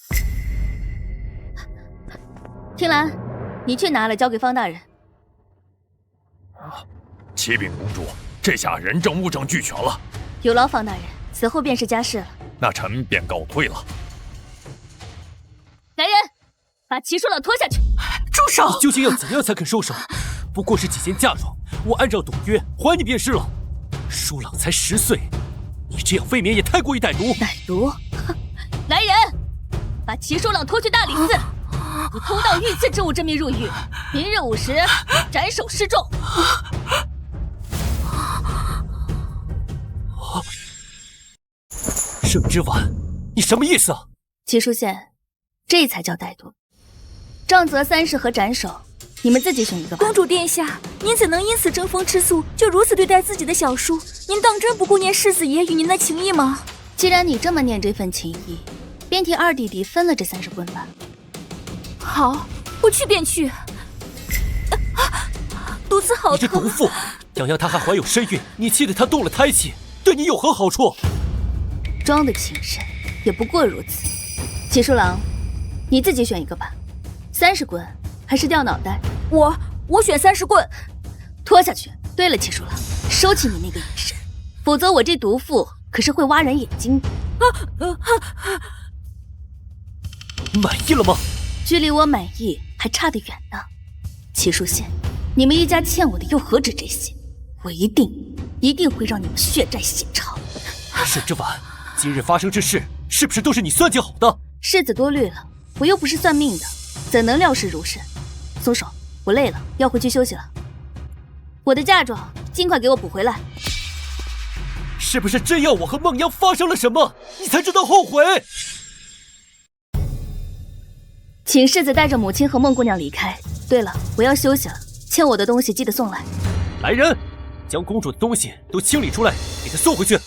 S2: 青兰，你去拿了，交给方大人。
S12: 启禀公主，这下人证物证俱全了。
S2: 有劳方大人，此后便是家事了。
S12: 那臣便告退了。
S2: 来人，把齐收郎拖下去！
S14: 住手！
S3: 你究竟要怎样才肯收手？不过是几件嫁妆，我按照赌约还你便是了。舒朗才10岁，你这样未免也太过于歹毒。
S2: 歹毒？来人，把齐收朗拖去大理寺，以偷盗御赐之物之名入狱。明日午时斩首示众。
S3: 盛之婉，你什么意思啊？
S2: 齐书宪，这才叫歹毒。杖责3世和斩首，你们自己选一个吧。
S1: 公主殿下，您怎能因此争风吃醋，就如此对待自己的小叔？您当真不顾念世子爷与您的情谊吗？
S2: 既然你这么念这份情谊，便替二弟弟分了这30棍吧。
S1: 好，我去便去。肚子好疼！
S3: 你这毒妇，洋洋她还怀有身孕，你气得她动了胎气，对你有何好处？
S2: 装的情深，也不过如此。齐书郎，你自己选一个吧，30棍还是掉脑袋？
S1: 我选30棍，
S2: 拖下去。对了，齐书郎，收起你那个眼神，否则我这毒妇可是会挖人眼睛的。
S3: 满意了吗？
S2: 距离我满意还差得远呢。齐书宪，你们一家欠我的又何止这些？我一定会让你们血债血偿。
S3: 沈之婉，今日发生之事，是不是都是你算计好的？
S2: 世子多虑了，我又不是算命的，怎能料事如神？松手，我累了，要回去休息了。我的嫁妆尽快给我补回来。
S3: 是不是真要我和孟央发生了什么，你才知道后悔？
S2: 请世子带着母亲和孟姑娘离开。对了，我要休息了，欠我的东西记得送来。
S3: 来人，将公主的东西都清理出来，给她送回去。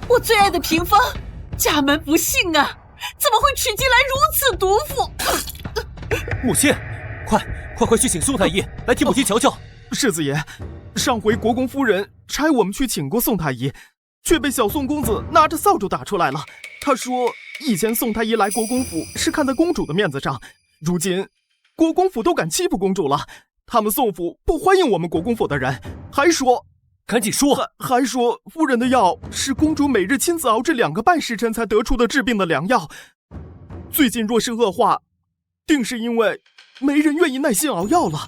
S4: 我最爱的嫔芳，家门不幸啊！怎么会娶进来如此毒妇？
S3: 母亲，快去请宋太医来替母亲瞧瞧。
S6: 世子爷，上回国公夫人差我们去请过宋太医，却被小宋公子拿着扫帚打出来了。他说以前宋太医来国公府是看在公主的面子上，如今国公府都敢欺负公主了，他们宋府不欢迎我们国公府的人，还说
S3: 赶紧说，
S6: 还说夫人的药是公主每日亲自熬制2个半时辰才得出的治病的良药，最近若是恶化，定是因为没人愿意耐心熬药了，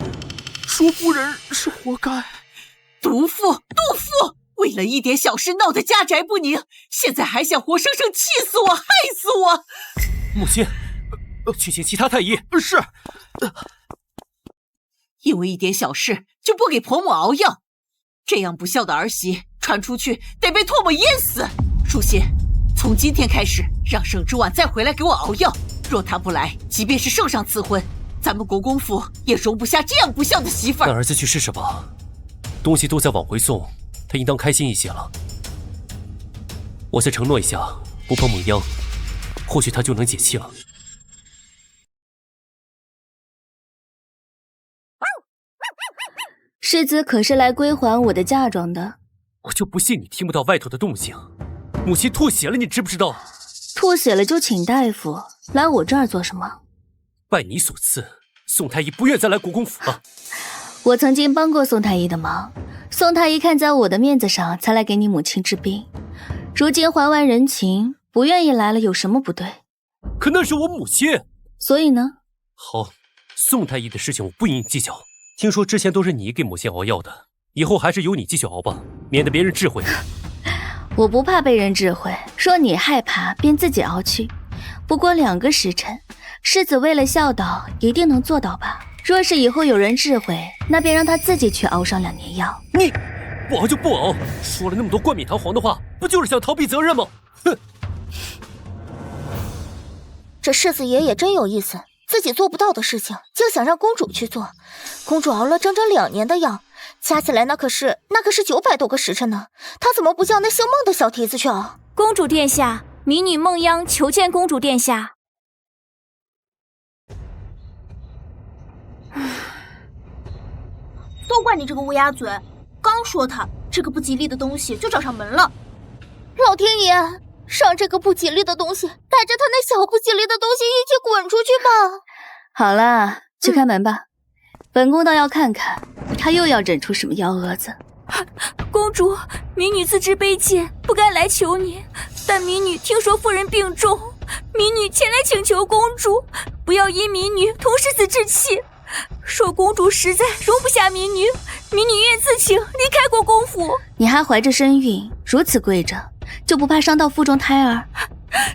S6: 说夫人是活该。
S4: 毒妇，为了一点小事闹得家宅不宁，现在还想活生生气死我，害死我！
S3: 母亲，去请其他太医。
S6: 是。
S4: 因为一点小事就不给婆母熬药，这样不孝的儿媳传出去得被唾沫淹死。书信，从今天开始让盛之婉再回来给我熬药，若她不来，即便是圣上赐婚，咱们国公府也容不下这样不孝的媳妇儿。
S3: 让儿子去试试吧，东西都在往回送，他应当开心一些了。我再承诺一下，不碰孟央，或许他就能解气了。
S2: 世子可是来归还我的嫁妆的。
S3: 我就不信你听不到外头的动静。母亲吐血了，你知不知道？
S2: 吐血了就请大夫，来我这儿做什么？
S3: 拜你所赐，宋太医不愿再来国公府了。
S2: 我曾经帮过宋太医的忙，宋太医看在我的面子上才来给你母亲治病，如今还完人情，不愿意来了，有什么不对？
S3: 可那是我母亲。
S2: 所以呢？
S3: 好，宋太医的事情我不与你计较。听说之前都是你给母亲熬药的，以后还是由你继续熬吧，免得别人智慧。
S2: 我不怕被人智慧，若你害怕，便自己熬去。不过2个时辰，世子为了孝道，一定能做到吧？若是以后有人智慧，那便让他自己去熬上2年药。
S3: 你不熬就不熬，说了那么多冠冕堂皇的话，不就是想逃避责任吗？哼！
S5: 这世子爷也真有意思，自己做不到的事情，竟想让公主去做。公主熬了整整2年的药，加起来那可是900多个时辰呢。她怎么不叫那姓孟的小蹄子去熬？
S1: 公主殿下，民女孟央求见公主殿下。
S14: 都怪你这个乌鸦嘴！刚说他这个不吉利的东西就找上门了。
S5: 老天爷，让这个不吉利的东西带着他那小不吉利的东西一起滚出去吧！
S2: 好了，去开门吧。本宫倒要看看他又要整出什么幺蛾子。
S1: 公主，民女自知卑贱，不该来求你，但民女听说夫人病重，民女前来请求公主不要因民女同世子置气。若公主实在容不下民女，民女愿自请离开国公府。
S2: 你还怀着身孕，如此跪着，就不怕伤到腹中胎儿？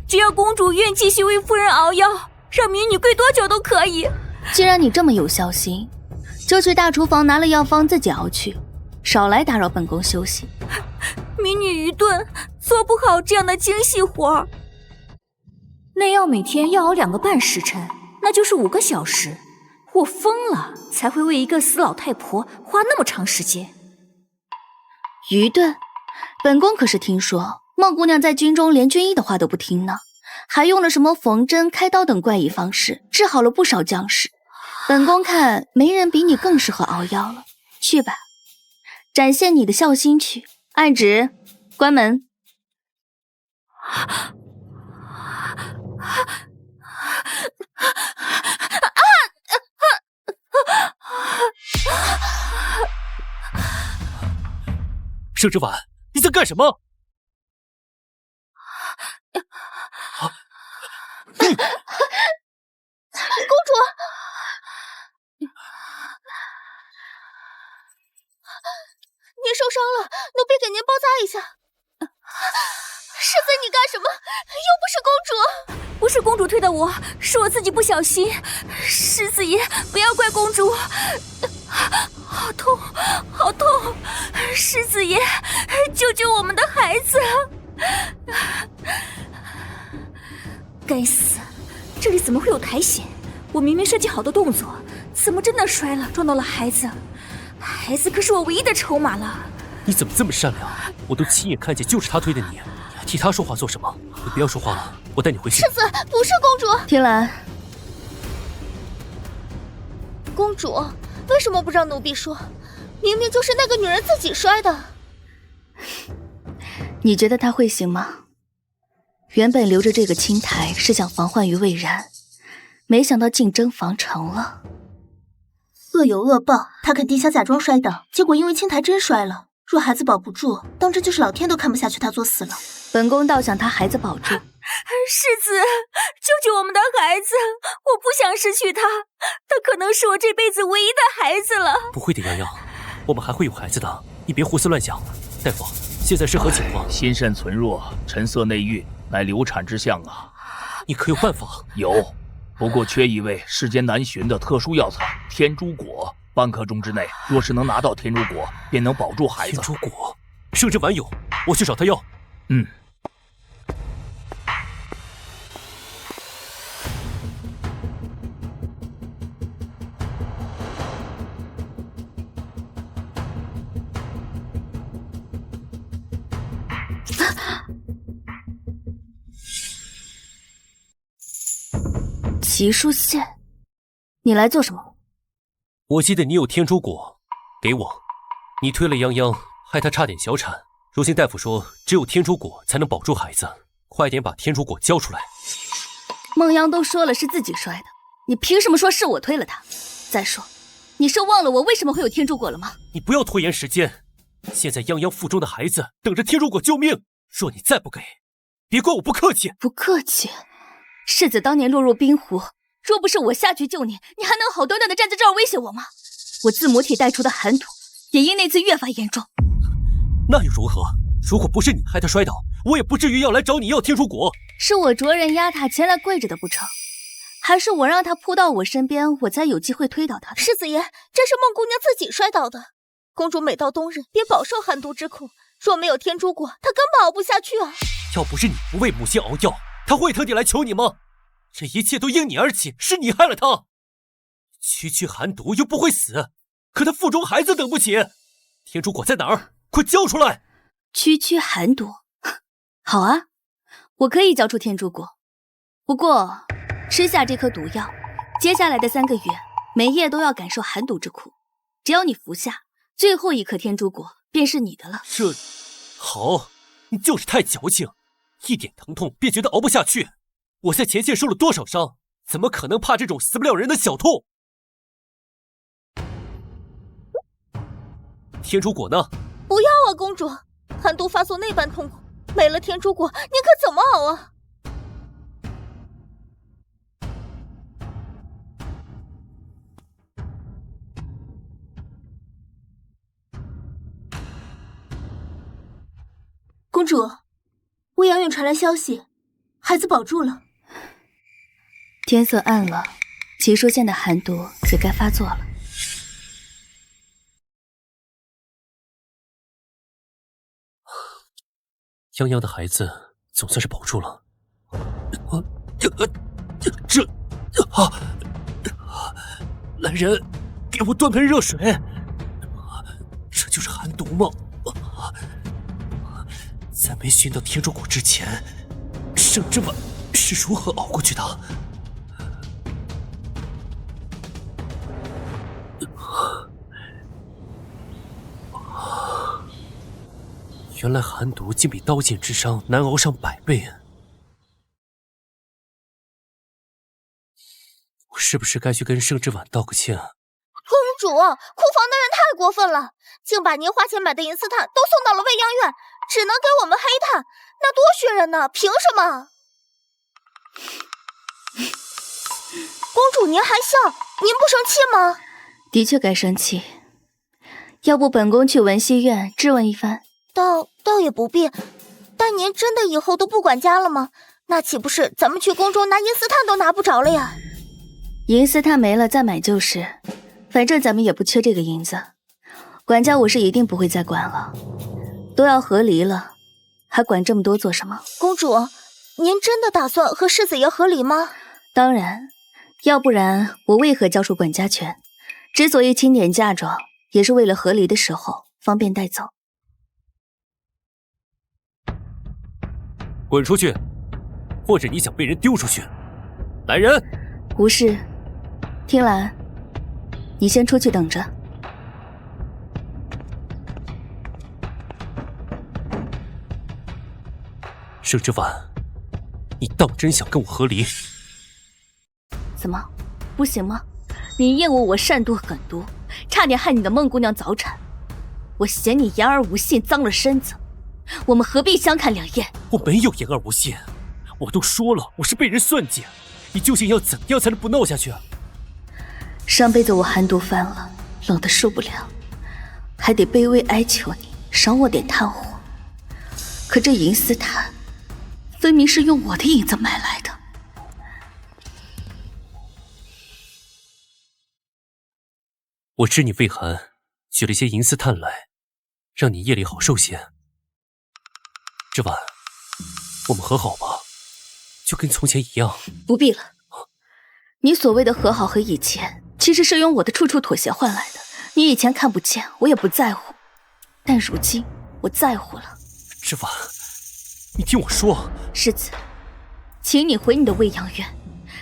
S1: 只要公主愿继续为夫人熬药，让民女跪多久都可以。
S2: 既然你这么有孝心，就去大厨房拿了药方自己熬去，少来打扰本宫休息。
S1: 民女愚钝，做不好这样的精细活。内药每天要熬2个半时辰，那就是5个小时。我疯了，才会为一个死老太婆花那么长时间。
S2: 愚钝？本宫可是听说孟姑娘在军中连军医的话都不听呢，还用了什么缝针、开刀等怪异方式治好了不少将士。本宫看没人比你更适合熬药了，去吧，展现你的孝心去。按旨，关门。
S3: 盛之婉，你在干什么？
S5: 公主，您受伤了，奴婢给您包扎一下。世子，你干什么？又不是公主。
S1: 不是公主推的我，是我自己不小心。世子爷，不要怪公主。好痛，好痛！世子爷，救救我们的孩子！该死，这里怎么会有苔藓？我明明设计好的动作，怎么真的摔了，撞到了孩子？孩子可是我唯一的筹码了。
S3: 你怎么这么善良？我都亲眼看见就是他推的你，还替他说话做什么？你不要说话了，我带你回去。
S5: 世子，不是公主。
S2: 天兰，
S5: 公主，为什么不让奴婢说？明明就是那个女人自己摔的。
S2: 你觉得她会行吗？原本留着这个青苔是想防患于未然，没想到竟真防成了。
S14: 恶有恶报，她肯定想假装摔倒，结果因为青苔真摔了。若孩子保不住，当真就是老天都看不下去她作死了。
S2: 本宫倒想她孩子保住。
S1: 世子，救救我们的孩子！我不想失去他，他可能是我这辈子唯一的孩子了。
S3: 不会的，洋洋，我们还会有孩子的，你别胡思乱想。大夫，现在是何情况？
S13: 心肾存弱，沉色内郁，乃流产之象啊。
S3: 你可有办法？
S13: 有，不过缺一味世间难寻的特殊药材——天竺果。半刻钟之内，若是能拿到天竺果，便能保住孩子。
S3: 天竺果，盛之婉有，我去找他要。
S13: 嗯。
S2: 齐书宪，你来做什么？
S3: 我记得你有天竺果，给我。你推了泱泱，害他差点小产。如今大夫说，只有天竺果才能保住孩子，快点把天竺果交出来。
S2: 孟央都说了是自己摔的，你凭什么说是我推了他？再说，你是忘了我为什么会有天竺果了吗？
S3: 你不要拖延时间，现在泱泱腹中的孩子等着天竺果救命。若你再不给，别怪我不客气。
S2: 不客气？世子当年落入冰湖，若不是我下去救你，你还能好端端的站在这儿威胁我吗？我自母体带出的寒毒，也因那次越发严重。
S3: 那又如何？如果不是你害他摔倒，我也不至于要来找你要天竺果。
S2: 是我着人压他前来跪着的不成？还是我让他扑到我身边，我才有机会推倒他的？
S5: 世子爷，这是孟姑娘自己摔倒的。公主每到冬日便饱受寒毒之苦，若没有天竺果，她根本熬不下去啊！
S3: 要不是你不为母亲熬药，她会特地来求你吗？这一切都因你而起，是你害了她。区区寒毒又不会死，可她腹中孩子等不起。天竺果在哪儿？快交出来！
S2: 区区寒毒，好啊，我可以交出天竺果。不过吃下这颗毒药，接下来的3个月，每夜都要感受寒毒之苦。只要你服下，最后一颗天竺果便是你的了。
S3: 这，好，你就是太矫情，一点疼痛便觉得熬不下去。我在前线受了多少伤，怎么可能怕这种死不了人的小痛？天竺果呢？
S5: 不要啊，公主！寒毒发作那般痛苦，没了天竺果，您可怎么熬啊？公主，未央院传来消息，孩子保住了。
S2: 天色暗了，奇书县的寒毒也该发作了。
S3: 泱泱的孩子总算是保住了。来人，给我端盆热水。这就是寒毒吗？在没寻到天竺果之前，盛之婉是如何熬过去的？原来寒毒竟比刀剑之伤难熬上100倍。我是不是该去跟盛之婉道个歉？
S5: 公主，库房的人太过分了，竟把您花钱买的银丝炭都送到了未央院，只能给我们黑炭，那多熏人呢！凭什么？公主，您还笑？您不生气吗？
S2: 的确该生气，要不本宫去文熙院质问一番？
S5: 倒也不必，但您真的以后都不管家了吗？那岂不是咱们去宫中拿银丝炭都拿不着了呀？
S2: 银丝炭没了再买就是，反正咱们也不缺这个银子。管家我是一定不会再管了，都要和离了，还管这么多做什么？
S5: 公主，您真的打算和世子爷和离吗？
S2: 当然，要不然我为何交出管家权？之所以清点嫁妆，也是为了和离的时候方便带走。
S3: 滚出去，或者你想被人丢出去？来人！
S2: 无事。听兰，你先出去等着。
S3: 盛之婉，你当真想跟我和离？
S2: 怎么，不行吗？你厌恶我善妒狠毒，差点害你的孟姑娘早产。我嫌你言而无信，脏了身子。我们何必相看两厌？
S3: 我没有言而无信，我都说了，我是被人算计。你究竟要怎样才能不闹下去？
S2: 上辈子我寒毒犯了，冷得受不了，还得卑微哀求你赏我点炭火。可这银丝炭，分明是用我的银子买来的。
S3: 我知你畏寒，取了些银丝炭来，让你夜里好受些。之婉，我们和好吧，就跟从前一样。
S2: 不必了，你所谓的和好和以前，其实是用我的处处妥协换来的。你以前看不见，我也不在乎，但如今我在乎了。
S3: 之婉，你听我说。
S2: 世子，请你回你的未央院，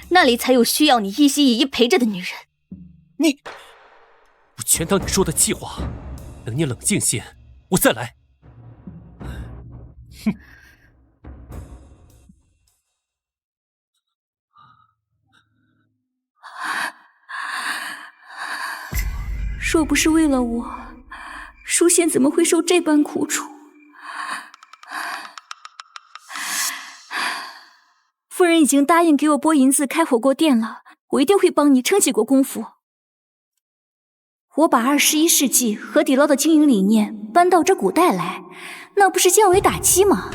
S2: 那里才有需要你一心一意陪着的女人。
S3: 你，我全当你说的气话，等你冷静些，我再来。哼。
S1: 若不是为了我，舒宪怎么会受这般苦楚？夫人已经答应给我拨银子开火锅店了，我一定会帮你撑起国公府。我把21世纪河底捞的经营理念搬到这古代来，那不是降维打击吗？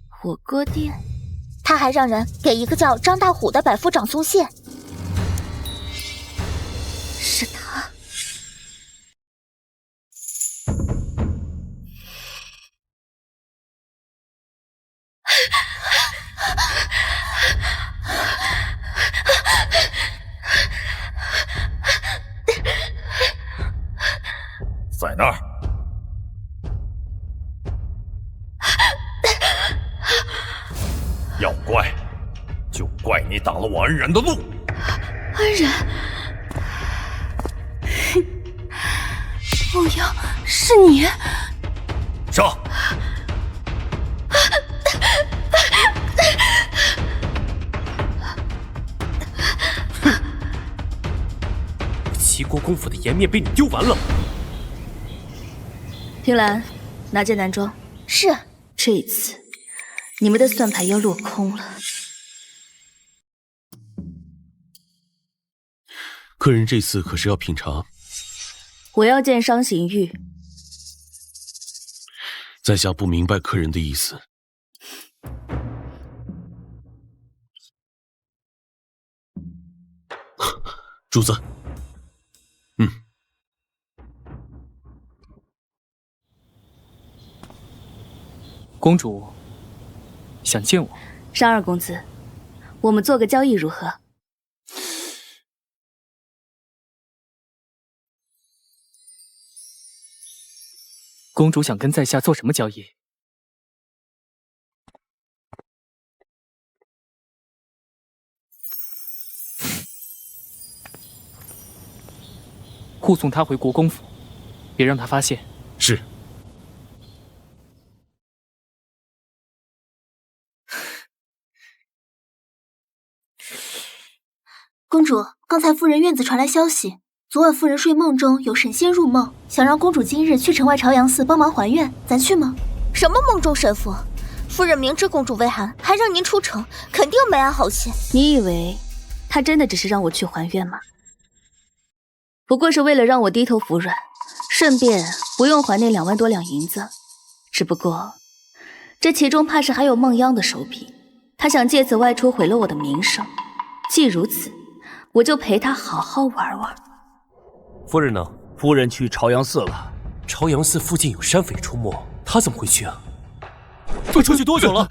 S2: 火锅店，
S5: 他还让人给一个叫张大虎的百夫长送信。
S2: 是他。
S12: 在那儿。要怪，就怪你挡了我恩人的路。
S2: 安然，欧阳，是你？
S12: 上！
S3: 齐国公府的颜面被你丢完了。
S2: 听兰，拿件男装。
S5: 是。
S2: 这一次，你们的算盘要落空了。
S16: 客人这次可是要品茶。
S2: 我要见商行玉。
S16: 在下不明白客人的意思。主子。
S9: 公主想见我。
S2: 商二公子，我们做个交易如何？
S9: 公主想跟在下做什么交易？护送她回国公府，别让她发现。
S16: 是。
S1: 公主，刚才夫人院子传来消息，昨晚夫人睡梦中有神仙入梦，想让公主今日去城外朝阳寺帮忙还愿，咱去吗？
S5: 什么梦中神父？夫人明知公主未寒，还让您出城，肯定没安好心。
S2: 你以为他真的只是让我去还愿吗？不过是为了让我低头服软，顺便不用还那2万多两银子。只不过这其中怕是还有孟央的手笔，他想借此外出毁了我的名声。既如此，我就陪他好好玩玩。
S3: 夫人呢？
S13: 夫人去朝阳寺了。
S3: 朝阳寺附近有山匪出没，她怎么会去啊？这出去多久了？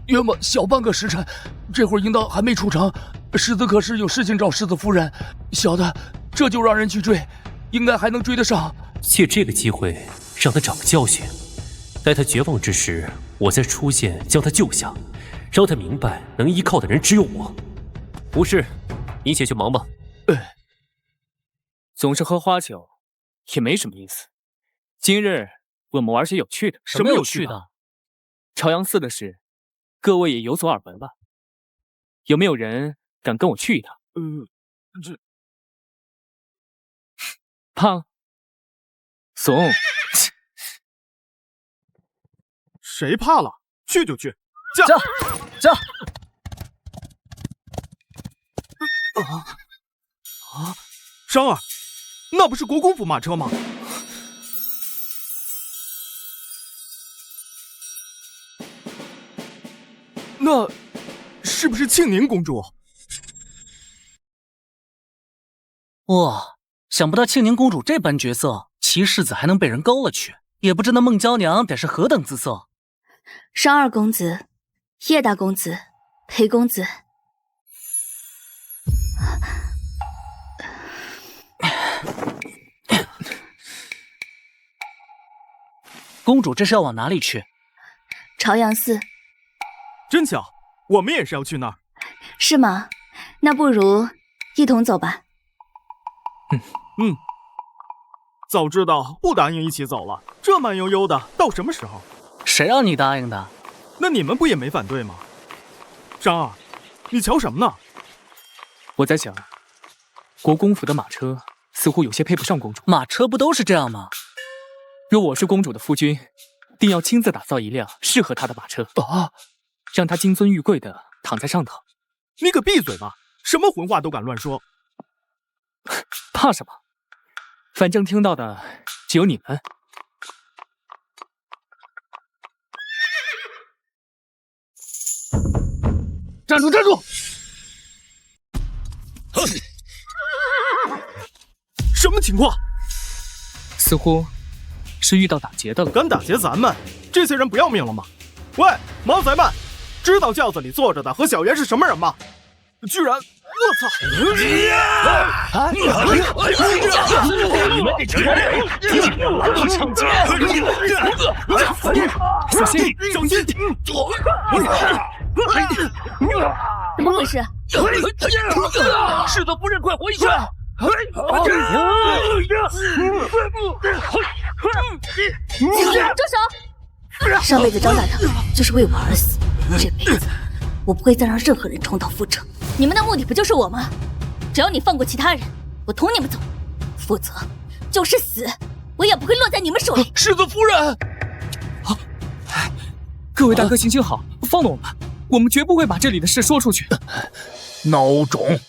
S15: 约莫小半个时辰。这会儿应当还没出城。世子可是有事情找世子夫人，小的这就让人去追，应该还能追得上。
S3: 借这个机会让他长个教训，待他绝望之时，我再出现将他救下，让他明白能依靠的人只有我。无事，你且去忙吧。
S9: 总是喝花酒，也没什么意思。今日我们玩些有趣的。
S8: 什么有趣的？
S9: 朝阳寺的事，各位也有所耳闻吧？有没有人敢跟我去一趟？
S6: 这
S9: 胖、怂，
S6: 谁怕了？去就去，
S8: 驾！
S6: 商儿，那不是国公府马车吗？那是不是庆宁公主？
S8: 哇，想不到庆宁公主这般绝色，齐世子还能被人勾了去，也不知那孟娇娘得是何等姿色。
S2: 商二公子、叶大公子、裴公子，
S8: 公主这是要往哪里去？
S2: 朝阳寺。
S6: 真巧，我们也是要去那儿。
S2: 是吗？那不如一同走吧。
S6: 早知道不答应一起走了，这慢悠悠的到什么时候？
S8: 谁让你答应的？
S6: 那你们不也没反对吗？商儿，你瞧什么呢？
S9: 我在想，国公府的马车似乎有些配不上公主。
S8: 马车不都是这样吗？
S9: 若我是公主的夫君，定要亲自打造一辆适合她的马车
S6: 啊，
S9: 让她金尊玉贵的躺在上头。
S6: 你可闭嘴吧！什么混话都敢乱说。
S9: 怕什么？反正听到的只有你们。
S15: 站住！站住！
S6: 什么情况？
S9: 似乎是遇到打劫的了。
S6: 敢打劫咱们，这些人不要命了吗？喂，毛贼们，知道轿子里坐着的和小袁是什么人吗？居然！我操！
S12: 你们这群人，抢劫！
S6: 小心！小心！
S2: 怎么回事？
S15: 世子夫人，快回去！
S2: 住手！上辈子张大堂就是为我而死，这辈子我不会再让任何人重蹈覆辙。你们的目的不就是我吗？只要你放过其他人，我同你们走；否则就是死，我也不会落在你们手里。
S15: 世子夫人，
S9: 各位大哥行行好，放了我们，我们绝不会把这里的事说出去。
S6: 孬种，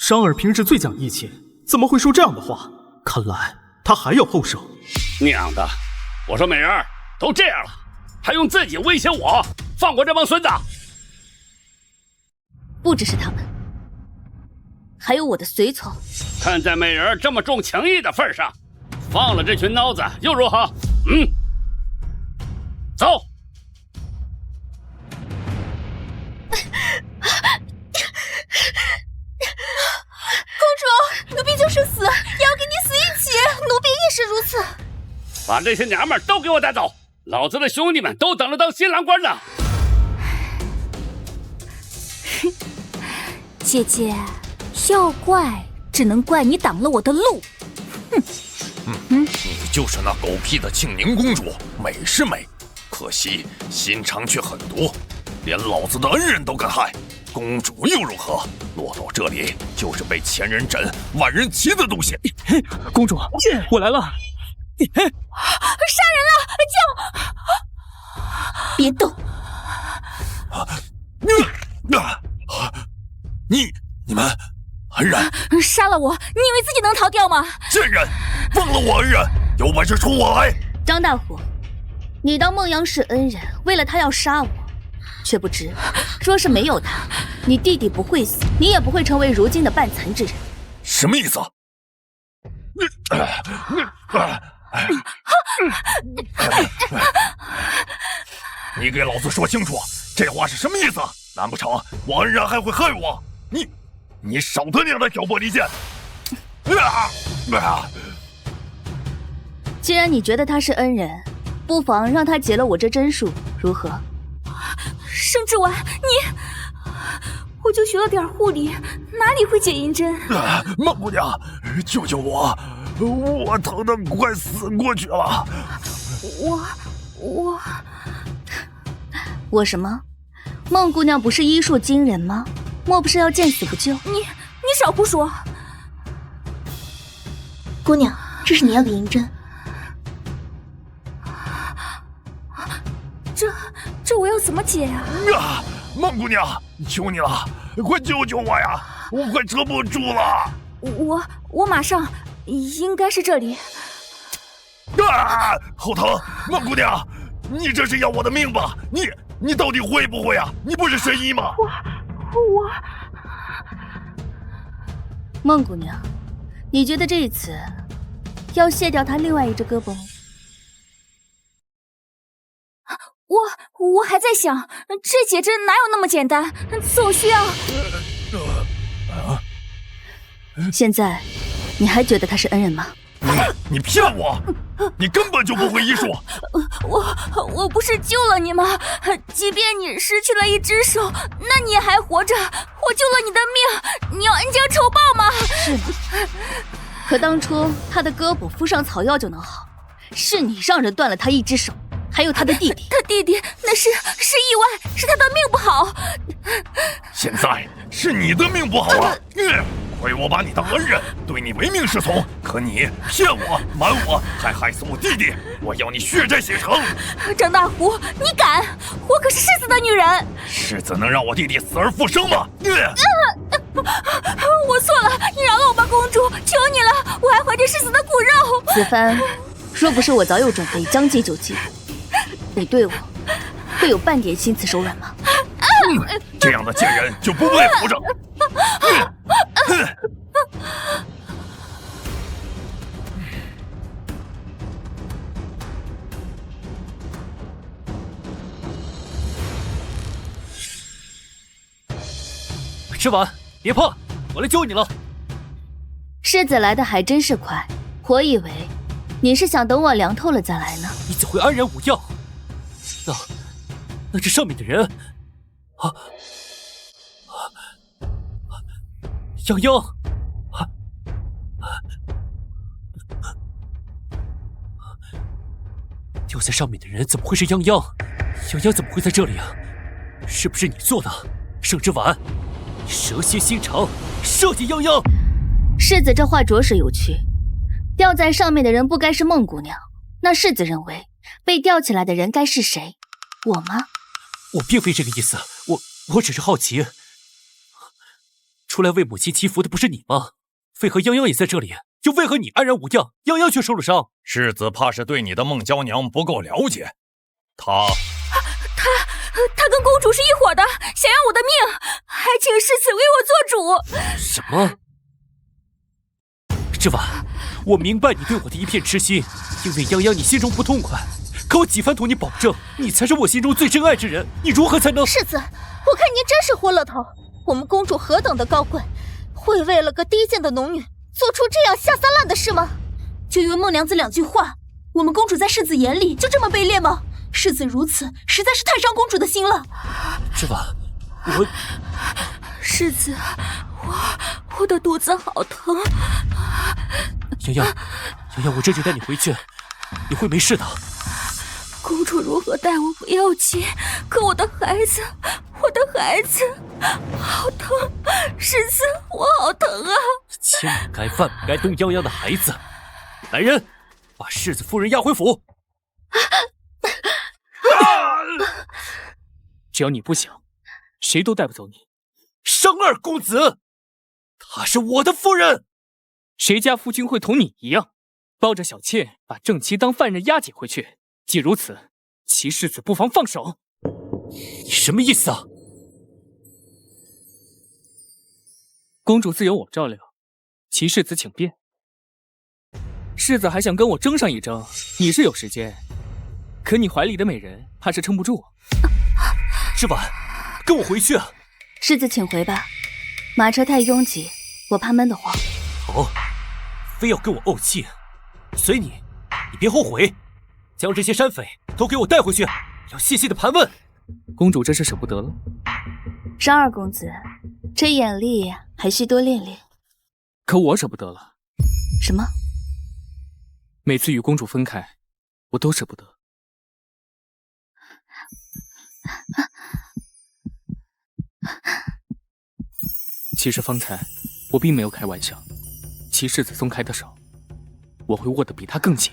S6: 商儿平时最讲义气，怎么会说这样的话？看来他还有后手。
S11: 娘的，我说美人儿，都这样了，还用自己威胁我？放过这帮孙子！
S2: 不只是他们，还有我的随从。
S11: 看在美人儿这么重情义的份上，放了这群孬子又如何？走。
S5: 公主，奴婢就是死，也要跟你死一起。奴婢也是如此。
S11: 把这些娘们儿都给我带走，老子的兄弟们都等着当新郎官呢。
S1: 姐姐，要怪只能怪你挡了我的路。
S12: 你就是那狗屁的庆宁公主，美是美，可惜心肠却很毒，连老子的恩人都敢害。公主又如何？落到这里就是被千人斩、万人骑的东西。
S9: 公主，我来了！
S5: 杀人了！救！
S14: 别动！
S12: 你们恩人
S1: 杀了我，你以为自己能逃掉吗？
S12: 贱人，放了我恩人，有本事冲我来！
S2: 张大虎，你当孟阳是恩人，为了他要杀我，却不知若是没有他，你弟弟不会死，你也不会成为如今的半残之人。
S12: 什么意思？你给老子说清楚，这话是什么意思？难不成我恩人还会害我？你少他娘的挑拨离间！
S2: 既然你觉得他是恩人，不妨让他结了我这针数，如何？
S1: 盛之婉，我就学了点护理，哪里会解阴针？
S12: 孟姑娘，救救我！我疼得快死过去了。
S2: 我什么？孟姑娘不是医术惊人吗？莫不是要见死不救？
S1: 你少胡说！
S5: 姑娘，这是你要的银针。
S1: 这我要怎么解呀？
S12: 孟姑娘，求你了，快救救我呀！我快撑不住了。
S1: 我马上，应该是这里。
S12: 好疼！孟姑娘，你这是要我的命吧？你到底会不会啊？你不是神医吗？
S1: 我
S2: 孟姑娘，你觉得这一次要卸掉他另外一只胳膊吗？
S1: 我还在想，这解针哪有那么简单？我需要。
S2: 现在，你还觉得他是恩人吗？
S12: 你骗我！你根本就不会医术。
S1: 我不是救了你吗？即便你失去了一只手，那你还活着，我救了你的命，你要恩将仇报吗？
S2: 是吗？可当初他的胳膊敷上草药就能好，是你让人断了他一只手，还有他的弟弟。
S1: 他弟弟那是意外，是他的命不好。
S12: 现在是你的命不好啊！亏我把你当恩人，对你唯命是从，可你骗我、瞒我，还害死我弟弟，我要你血债血偿！
S1: 张大虎，你敢？我可是世子的女人。
S12: 世子能让我弟弟死而复生吗？
S1: 我错了，你饶了我吧，公主，求你了，我还怀着世子的骨肉。
S2: 子帆，若不是我早有准备，将计就计，你对我会有半点心慈手软吗？
S12: 这样的贱人就不配活着！
S3: 吃完，别碰，我来救你了。
S2: 世子来的还真是快，我以为你是想等我凉透了再来呢。
S3: 你怎会安然无恙？那这上面的人，泱泱，吊在上面的人怎么会是泱泱？泱泱怎么会在这里啊？是不是你做的？盛之婉，你蛇蝎心肠，设计泱泱。
S2: 世子这话着实有趣。吊在上面的人不该是孟姑娘，那世子认为被吊起来的人该是谁？我吗？
S3: 我并非这个意思，我只是好奇，出来为母亲祈福的不是你吗？为何泱泱也在这里？又为何你安然无恙，泱泱却受了伤？
S12: 世子怕是对你的孟娇娘不够了解，他
S1: 跟公主是一伙的，想要我的命，还请世子为我做主。
S3: 什么？之婉，我明白你对我的一片痴心，因为泱泱你心中不痛快，可我几番同你保证，你才是我心中最真爱之人，你如何才能？
S5: 世子，我看您真是豁了头。我们公主何等的高贵，会为了个低贱的农女做出这样下三滥的事吗？
S14: 就因为孟娘子2句话，我们公主在世子眼里就这么卑劣吗？世子如此，实在是太伤公主的心了。
S3: 之婉，
S1: 世子，我的肚子好疼。
S3: 泱泱，我这就带你回去，你会没事的。
S1: 公主如何待我不要紧，可我的孩子好疼，世子，我好疼啊！
S3: 千不该万不该动泱泱的孩子。来人，把世子夫人押回府。
S9: 只要你不想，谁都带不走你。
S3: 生二公子，她是我的夫人。
S9: 谁家夫君会同你一样，抱着小妾把正妻当犯人押解回去？既如此，齐世子不妨放手。
S3: 你什么意思啊？
S9: 公主自有我照料，齐世子请便。世子还想跟我争上一争，你是有时间，可你怀里的美人怕是撑不住。
S3: 之婉，跟我回去啊！
S2: 世子请回吧，马车太拥挤，我怕闷得慌。
S3: 好，非要跟我怄气，随你，你别后悔。将这些山匪都给我带回去，要细细的盘问。
S9: 公主这是舍不得了。
S2: 商二公子，这眼力还需多练练。
S9: 可我舍不得了。
S2: 什么？
S9: 每次与公主分开，我都舍不得。其实方才我并没有开玩笑，齐世子松开的手，我会握得比他更紧。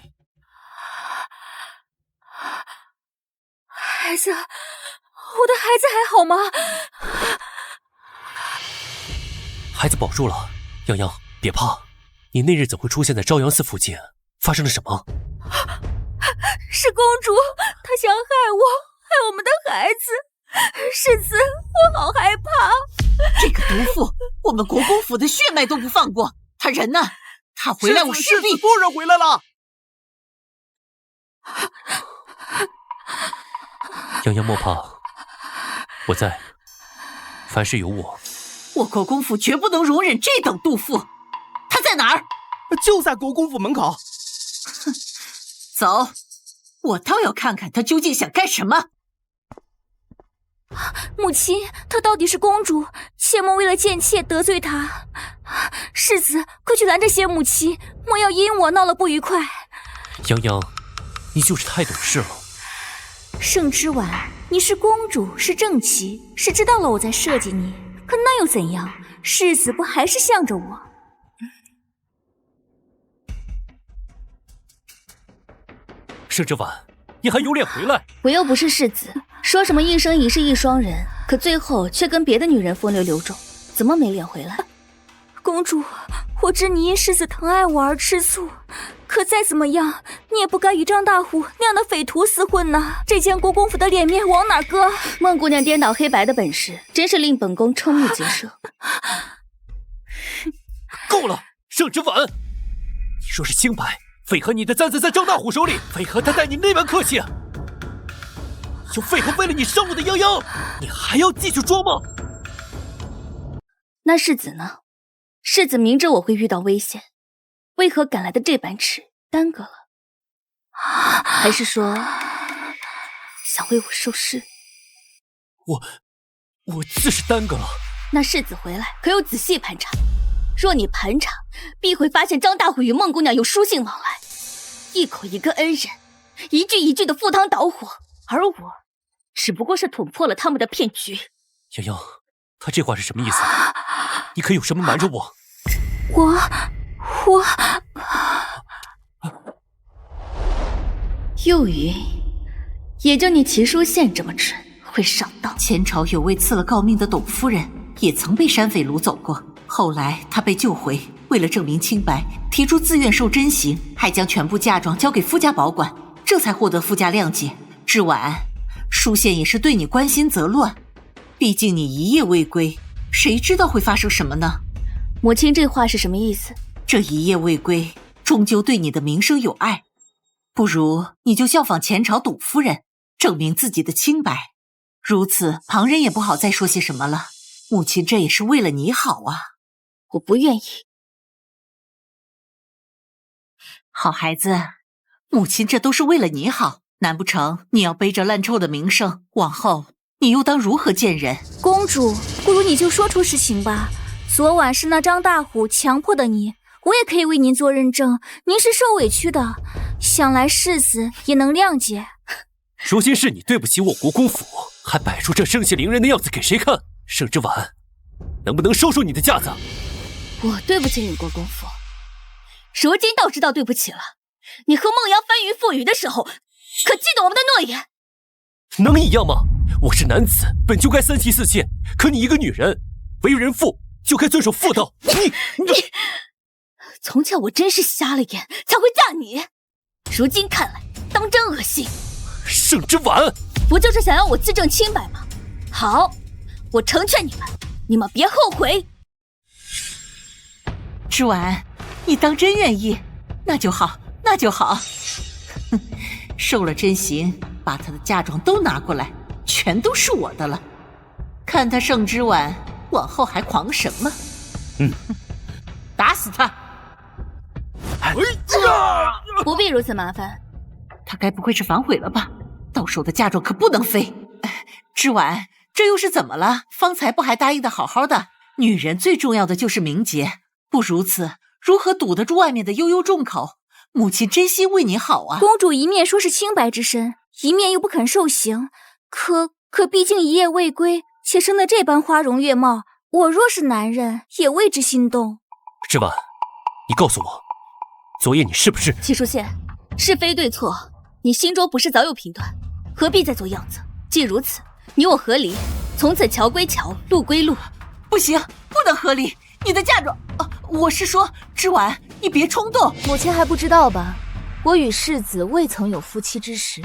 S1: 孩子，我的孩子还好吗？
S3: 孩子保住了，泱泱，别怕。你那日怎会出现在朝阳寺附近？发生了什么？
S1: 是公主，她想害我们的孩子。世子，我好害怕。
S4: 这个毒妇，我们国公府的血脉都不放过。他人呢？他回来我势必……
S6: 世子夫人回来了。
S3: 泱泱莫怕，我在，凡事有我。
S4: 我国公府绝不能容忍这等妒妇。他在哪儿？
S6: 就在国公府门口。
S4: 哼，走，我倒要看看他究竟想干什么。
S1: 母亲，她到底是公主，切莫为了贱妾得罪她。世子，快去拦着些母亲，莫要因我闹了不愉快。
S3: 泱泱，你就是太懂事了。
S1: 盛之婉，你是公主，是正妻，是知道了我在设计你，可那又怎样？世子不还是向着我？
S3: 盛之婉，你还有脸回来？
S2: 我又不是世子，说什么一生一世一双人，可最后却跟别的女人风流流种，怎么没脸回来？
S1: 公主，我知你因世子疼爱我而吃醋，可再怎么样，你也不该与张大虎那样的匪徒厮混呐！这件国公府的脸面往哪搁？
S2: 孟姑娘颠倒黑白的本事，真是令本宫瞠目结舌。
S3: 够了，盛之婉，你说是清白，为何你的簪子在张大虎手里？为何他待你那般客气？又为何为了你伤我的泱泱，你还要继续装吗？
S2: 那世子呢？世子明知我会遇到危险，为何赶来的这般迟，耽搁了？还是说想为我收尸？
S3: 我自是耽搁了。
S2: 那世子回来可有仔细盘查？若你盘查，必会发现张大虎与孟姑娘有书信往来，一口一个恩人，一句一句的赴汤蹈火，而我只不过是捅破了他们的骗局。
S3: 洋洋，他这话是什么意思？你可有什么瞒着我？
S2: 幼云，也就你齐书宪这么蠢，会上当。
S4: 前朝有位赐了诰命的董夫人，也曾被山匪掳走过。后来她被救回，为了证明清白，提出自愿受真刑，还将全部嫁妆交给夫家保管，这才获得夫家谅解。志婉，书宪也是对你关心则乱，毕竟你一夜未归，谁知道会发生什么呢？
S2: 母亲这话是什么意思？
S4: 这一夜未归，终究对你的名声有碍。不如你就效仿前朝董夫人，证明自己的清白，如此旁人也不好再说些什么了。母亲这也是为了你好啊。
S2: 我不愿意。
S4: 好孩子，母亲这都是为了你好，难不成你要背着烂臭的名声，往后你又当如何见人？
S1: 公主，不如你就说出实情吧。昨晚是那张大虎强迫的你，我也可以为您做认证，您是受委屈的，想来世子也能谅解。
S3: 如今是你对不起我国公府，还摆出这盛气凌人的样子给谁看？盛之婉，能不能收收你的架子？
S2: 我对不起你国公府，如今倒知道对不起了。你和孟阳翻云覆雨的时候，可记得我们的诺言？
S3: 能一样吗？我是男子，本就该三妻四妾，可你一个女人，为人妇就该遵守妇道。你
S2: 从前我真是瞎了眼才会嫁你，如今看来当真恶心。
S3: 盛之婉，
S2: 不就是想要我自证清白吗？好，我成全你们，你们别后悔。
S4: 之婉，你当真愿意？那就好，那就好。哼，受了真刑，把她的嫁妆都拿过来，全都是我的了。看他盛之婉往后还狂什么？打死他！
S2: 不必如此麻烦。
S4: 他该不会是反悔了吧？到手的嫁妆可不能飞。之婉，这又是怎么了？方才不还答应的好好的？女人最重要的就是名节，不如此，如何堵得住外面的悠悠众口？母亲真心为你好啊！
S1: 公主一面说是清白之身，一面又不肯受刑，可毕竟一夜未归，且生得这般花容月貌，我若是男人，也为之心动。
S3: 之婉，你告诉我，昨夜你是不是？
S2: 齐书宪，是非对错，你心中不是早有评断，何必再做样子？既如此，你我和离，从此桥归桥，路归路。
S4: 不行，不能和离。你的嫁妆，我是说，之婉，你别冲动。
S1: 母亲还不知道吧？我与世子未曾有夫妻之实，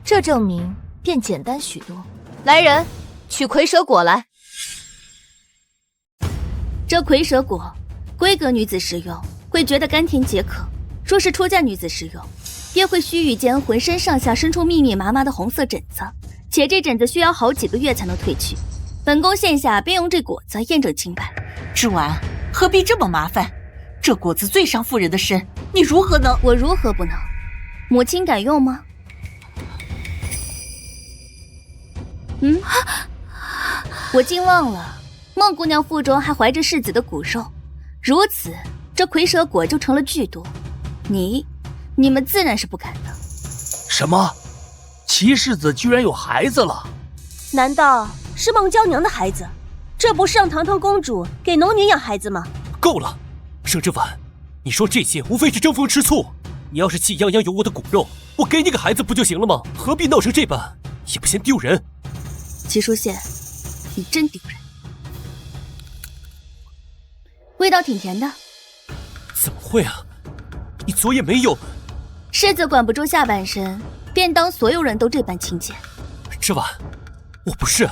S1: 这证明便简单许多。来人，取蝰蛇果来。
S2: 这蝰蛇果，闺阁女子食用会觉得甘甜解渴；若是出嫁女子食用，便会须臾间浑身上下生出密密麻麻的红色疹子，且这疹子需要好几个月才能褪去。本宫现下便用这果子验证清白。
S4: 之婉，何必这么麻烦？这果子最伤妇人的身，你如何能？
S2: 我如何不能？母亲敢用吗？我竟忘了，孟姑娘腹中还怀着世子的骨肉，如此，这蝰蛇果就成了剧毒。你们自然是不敢的。
S15: 什么？齐世子居然有孩子了？
S14: 难道是孟娇娘的孩子？这不是让堂堂公主给农民养孩子吗？
S3: 够了，盛之婉，你说这些无非是争风吃醋。你要是气泱泱有我的骨肉，我给你个孩子不就行了吗？何必闹成这般？也不嫌丢人。
S2: 齐书宪，你真丢人。味道挺甜的。
S3: 怎么会啊？你昨夜没有？
S2: 世子管不住下半身，便当所有人都这般亲近。
S3: 之婉，我不是，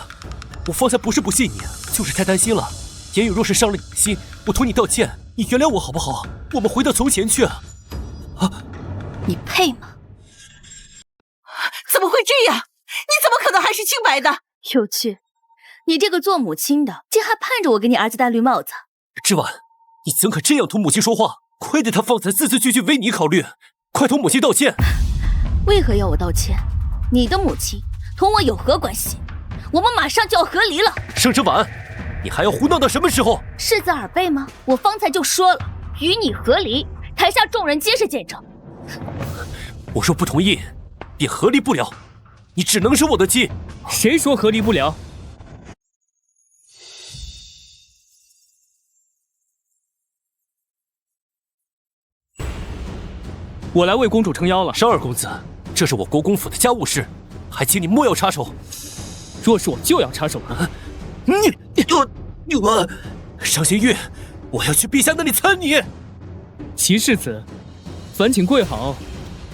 S3: 我方才不是不信你，就是太担心了。言语若是伤了你的心，我托你道歉，你原谅我好不好？我们回到从前去。
S2: 你配吗？
S4: 怎么会这样？你怎么可能还是清白的？
S2: 有趣，你这个做母亲的，竟还盼着我给你儿子戴绿帽子。
S3: 之婉，你怎可这样同母亲说话？亏得她方才字字句句为你考虑，快同母亲道歉。
S2: 为何要我道歉？你的母亲同我有何关系？我们马上就要和离了。
S3: 盛之婉，你还要胡闹到什么时候？
S2: 是在耳背吗？我方才就说了，与你和离。台下众人皆是见证。
S3: 我若不同意，便和离不了。你只能是我的妻。
S9: 谁说和离不了？我来为公主撑腰了。
S3: 商二公子，这是我国公府的家务事，还请你莫要插手。
S9: 若是我就要插手了。
S3: 商贤玉，我要去陛下那里参你。
S9: 齐世子，烦请跪好，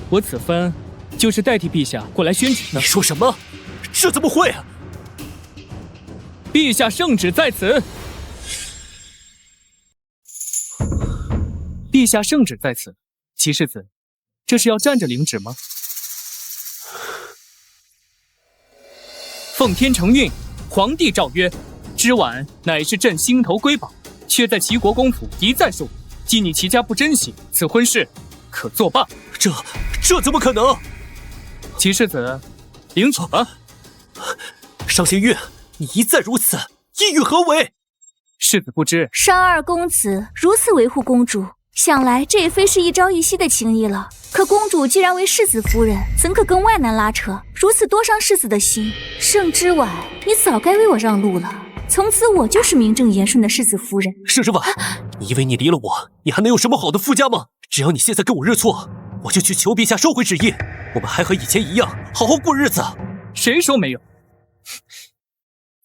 S9: 我此番就是代替陛下过来宣旨的。
S3: 你说什么？这怎么会啊？
S9: 陛下圣旨在此。陛下圣旨在此。齐世子，这是要站着领旨吗？奉天承运，皇帝诏曰：之婉乃是朕心头瑰宝，却在齐国公府一再受辱。既你齐家不珍惜，此婚事可作罢。
S3: 这怎么可能？
S9: 齐世子，领旨吧。
S3: 商贤玉，你一再如此，意欲何为？
S9: 世子不知，
S1: 商二公子如此维护公主，想来这也非是一朝一夕的情谊了。可公主既然为世子夫人，怎可跟外男拉扯，如此多伤世子的心？盛之婉，你早该为我让路了。从此我就是名正言顺的世子夫人。
S3: 盛之婉，你以为你离了我，你还能有什么好的夫家吗？只要你现在跟我认错，我就去求陛下收回旨意，我们还和以前一样，好好过日子。
S9: 谁说没有？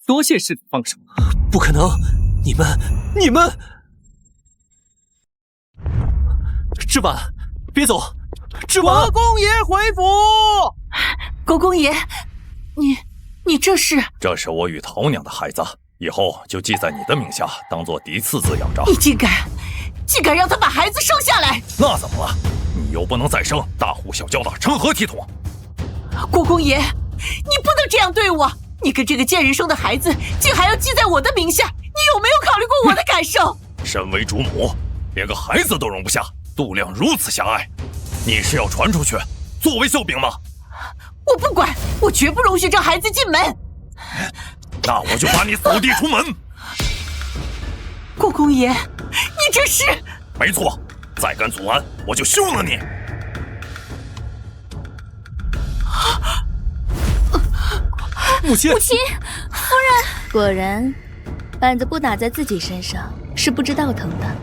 S9: 多谢世子放手。
S3: 不可能，你们！之婉，别走！之婉，
S4: 国公爷回府。国公爷，你这是？
S12: 这是我与陶娘的孩子，以后就记在你的名下，当做嫡次滋养着。
S4: 你竟敢让他把孩子生下来？
S12: 那怎么了？你又不能再生，大呼小叫的，成何体统？
S4: 国公爷，你不能这样对我！你跟这个贱人生的孩子，竟还要记在我的名下，你有没有考虑过我的感受？
S12: 身为主母，连个孩子都容不下，度量如此狭隘，你是要传出去，作为笑柄吗？
S4: 我不管，我绝不容许这孩子进门。
S12: 那我就把你扫地出门。
S4: 国公爷，你这是……
S12: 没错，再敢阻拦，我就休了你。
S3: 母亲，
S2: 夫人，果然，板子不打在自己身上是不知道疼的。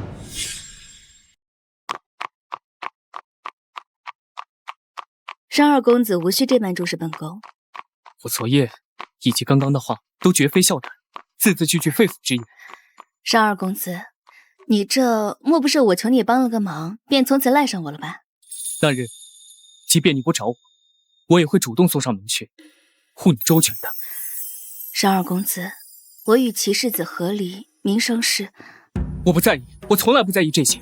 S2: 商二公子无需这般注视本宫。
S9: 我昨夜以及刚刚的话都绝非笑谈，字字句句肺腑之言。
S2: 商二公子，你这莫不是我求你帮了个忙，便从此赖上我了吧？
S9: 那日，即便你不找我，我也会主动送上门去，护你周全的。
S2: 商二公子，我与齐世子和离，名声事。
S9: 我不在意，我从来不在意这些。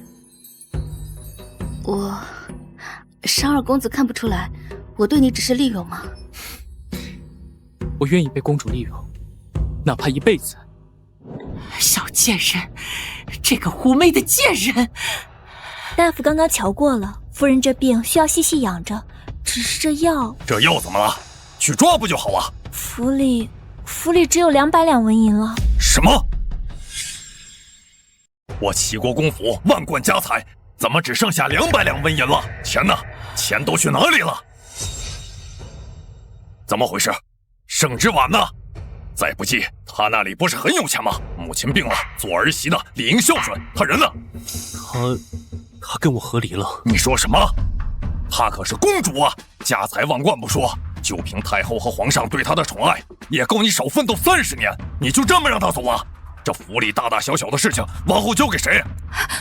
S2: 商二公子看不出来，我对你只是利用吗？
S9: 我愿意被公主利用，哪怕一辈子。
S4: 小贱人，这个狐媚的贱人！
S1: 大夫刚刚瞧过了，夫人这病需要细细养着，只是这药
S12: 怎么了？去抓不就好了？
S1: 府里只有200两纹银了。
S12: 什么？我齐国公府万贯家财，怎么只剩下200两纹银了？钱呢？钱都去哪里了？怎么回事？盛之婉呢？再不济，他那里不是很有钱吗？母亲病了，做儿媳的理应孝顺。他人呢？
S3: 他跟我和离了。
S12: 你说什么？他可是公主啊，家财万贯不说，就凭太后和皇上对她的宠爱，也够你少奋斗30年。你就这么让她走了？这府里大大小小的事情，往后交给谁？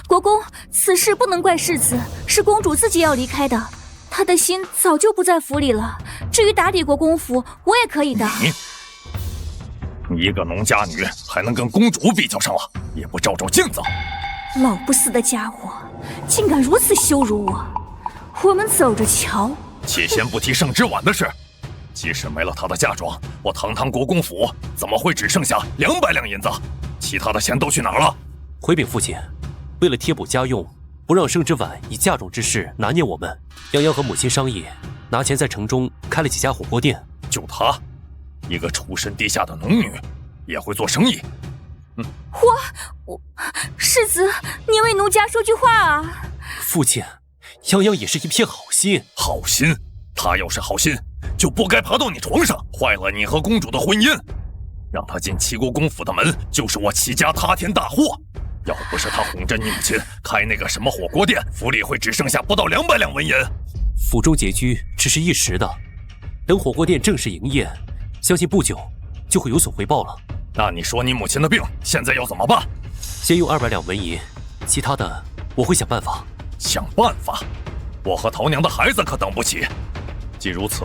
S1: 国公，此事不能怪世子，是公主自己要离开的。她的心早就不在府里了。至于打底国公府，我也可以的。
S12: 你一个农家女，还能跟公主比较上了？也不照照镜子！
S1: 老不死的家伙，竟敢如此羞辱我！我们走着瞧。
S12: 且先不提盛之婉的事，即使没了她的嫁妆，我堂堂国公府怎么会只剩下200两银子？其他的钱都去哪儿了？
S3: 回禀父亲，为了贴补家用，不让盛之婉以嫁妆之事拿捏我们，泱泱和母亲商议，拿钱在城中开了几家火锅店。
S12: 就她，一个出身低下的农女，也会做生意？
S1: 我世子，您为奴家说句话啊！
S3: 父亲，泱泱也是一片好心。
S12: 好心？他要是好心，就不该爬到你床上，坏了你和公主的婚姻。让他进齐国公府的门，就是我齐家塌天大祸。要不是他哄着你母亲开那个什么火锅店，府里会只剩下不到200两纹银。
S3: 府中拮据只是一时的，等火锅店正式营业，相信不久就会有所回报了。
S12: 那你说你母亲的病现在要怎么办？
S3: 先用200两纹银，其他的我会想办法。
S12: 想办法？我和陶娘的孩子可等不起。既如此，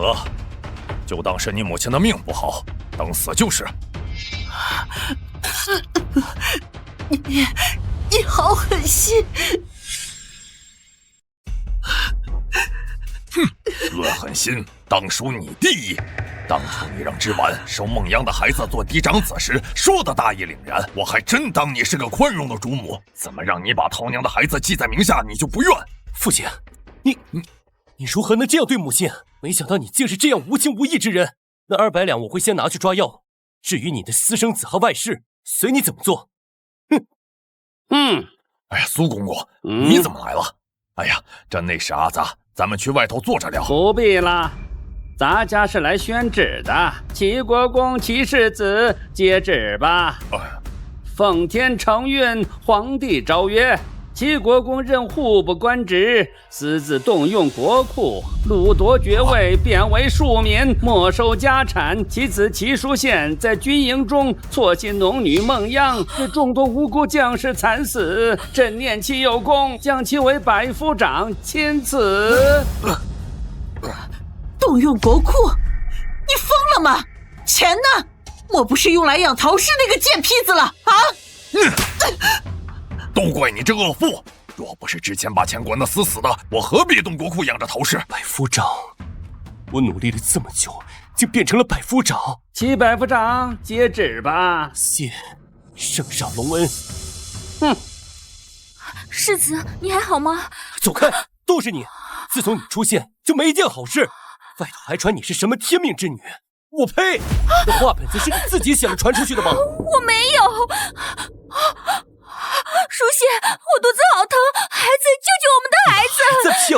S12: 就当是你母亲的命不好，等死就是。
S4: 你好狠心！
S12: 哼，恶狠心，当属你第一。当初你让芝婉收孟央的孩子做嫡长子时，说的大义凛然，我还真当你是个宽容的主母。怎么让你把陶娘的孩子记在名下，你就不愿？
S3: 父亲，你如何能这样对母亲？没想到你竟是这样无情无义之人。那200两我会先拿去抓药，至于你的私生子和外室，随你怎么做。
S12: 哎呀，苏公公，你怎么来了？哎呀，这内是阿杂，咱们去外头坐着聊。
S11: 不必了，咱家是来宣旨的，齐国公、齐世子接旨吧。奉天承运，皇帝诏曰：齐国公任户部官职，私自动用国库，掳夺爵位，贬为庶民，没收家产。其子齐书宪在军营中错信农女孟央，使众多无辜将士惨死。朕念其有功，将其为百夫长，钦此。
S4: 动用国库？你疯了吗？钱呢？莫不是用来养陶氏那个贱坯子了啊？
S12: 都怪你这恶妇！若不是之前把钱管得死死的，我何必动国库养着陶氏？
S3: 百夫长，我努力了这么久，竟变成了百夫长。
S11: 齐百夫长，接旨吧。
S3: 谢圣上隆恩。
S1: 世子，你还好吗？
S3: 走开！都是你！自从你出现，就没一件好事。外头还传你是什么天命之女，我呸！那画本子是你自己想传出去的吗？
S1: 我没有。书宪，我肚子好疼，孩子，救救我们的孩子！
S3: 在骗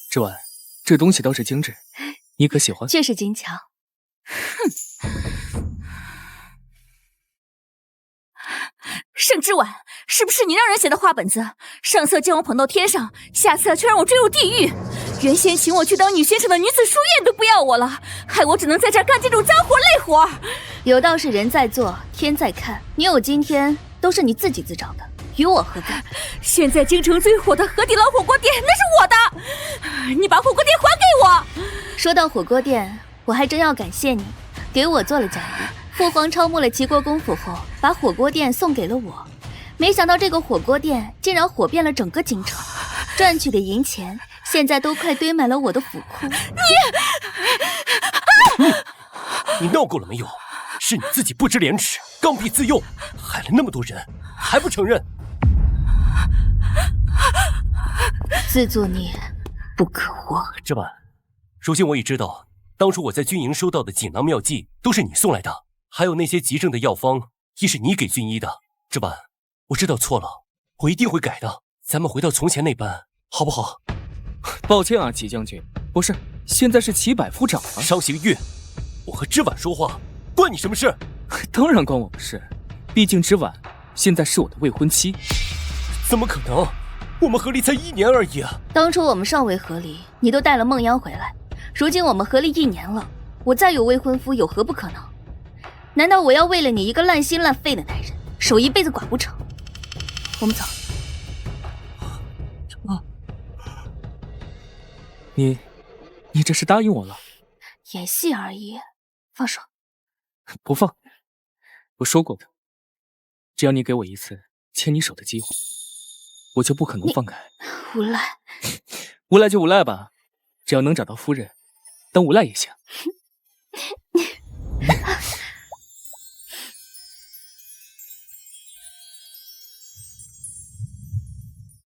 S9: 芝婉，这东西倒是精致，你可喜欢？
S2: 确实精巧。
S1: 盛之婉，是不是你让人写的画本子？上策将我捧到天上，下策却让我坠入地狱。原先请我去当女先生的女子书院都不要我了，害我只能在这儿干这种脏活累活。
S2: 有道是人在做，天在看。你有今天，都是你自己自找的，与我何干？
S1: 现在京城最火的河底捞火锅店，那是我的，你把火锅店还给我。
S2: 说到火锅店，我还真要感谢你，给我做了奖励。父皇超募了齐国公府后，把火锅店送给了我。没想到这个火锅店竟然火遍了整个京城，赚取的银钱现在都快堆满了我的府库。
S3: 你闹够了没有？是你自己不知廉耻，刚愎自用，害了那么多人，还不承认？
S2: 自作孽不可活。
S3: 这般，如今我已知道，当初我在军营收到的锦囊妙计都是你送来的。还有那些急症的药方，亦是你给军医的。这般，我知道错了，我一定会改的。咱们回到从前那般，好不好？
S9: 抱歉啊，齐将军，不是，现在是齐百夫长啊。
S3: 伤行月，我和芝婉说话，关你什么事？
S9: 当然关我的事，毕竟芝婉现在是我的未婚妻。
S3: 怎么可能？我们和离才1年而已啊！
S2: 当初我们尚未和离，你都带了孟央回来，如今我们和离1年了，我再有未婚夫有何不可能？难道我要为了你一个烂心烂肺的男人守一辈子寡不成？我们走。
S9: 你这是答应我了？
S2: 演戏而已，放手。
S9: 不放。我说过的，只要你给我一次牵你手的机会，我就不可能放开。
S2: 无赖。
S9: 无赖就无赖吧，只要能找到夫人，当无赖也行。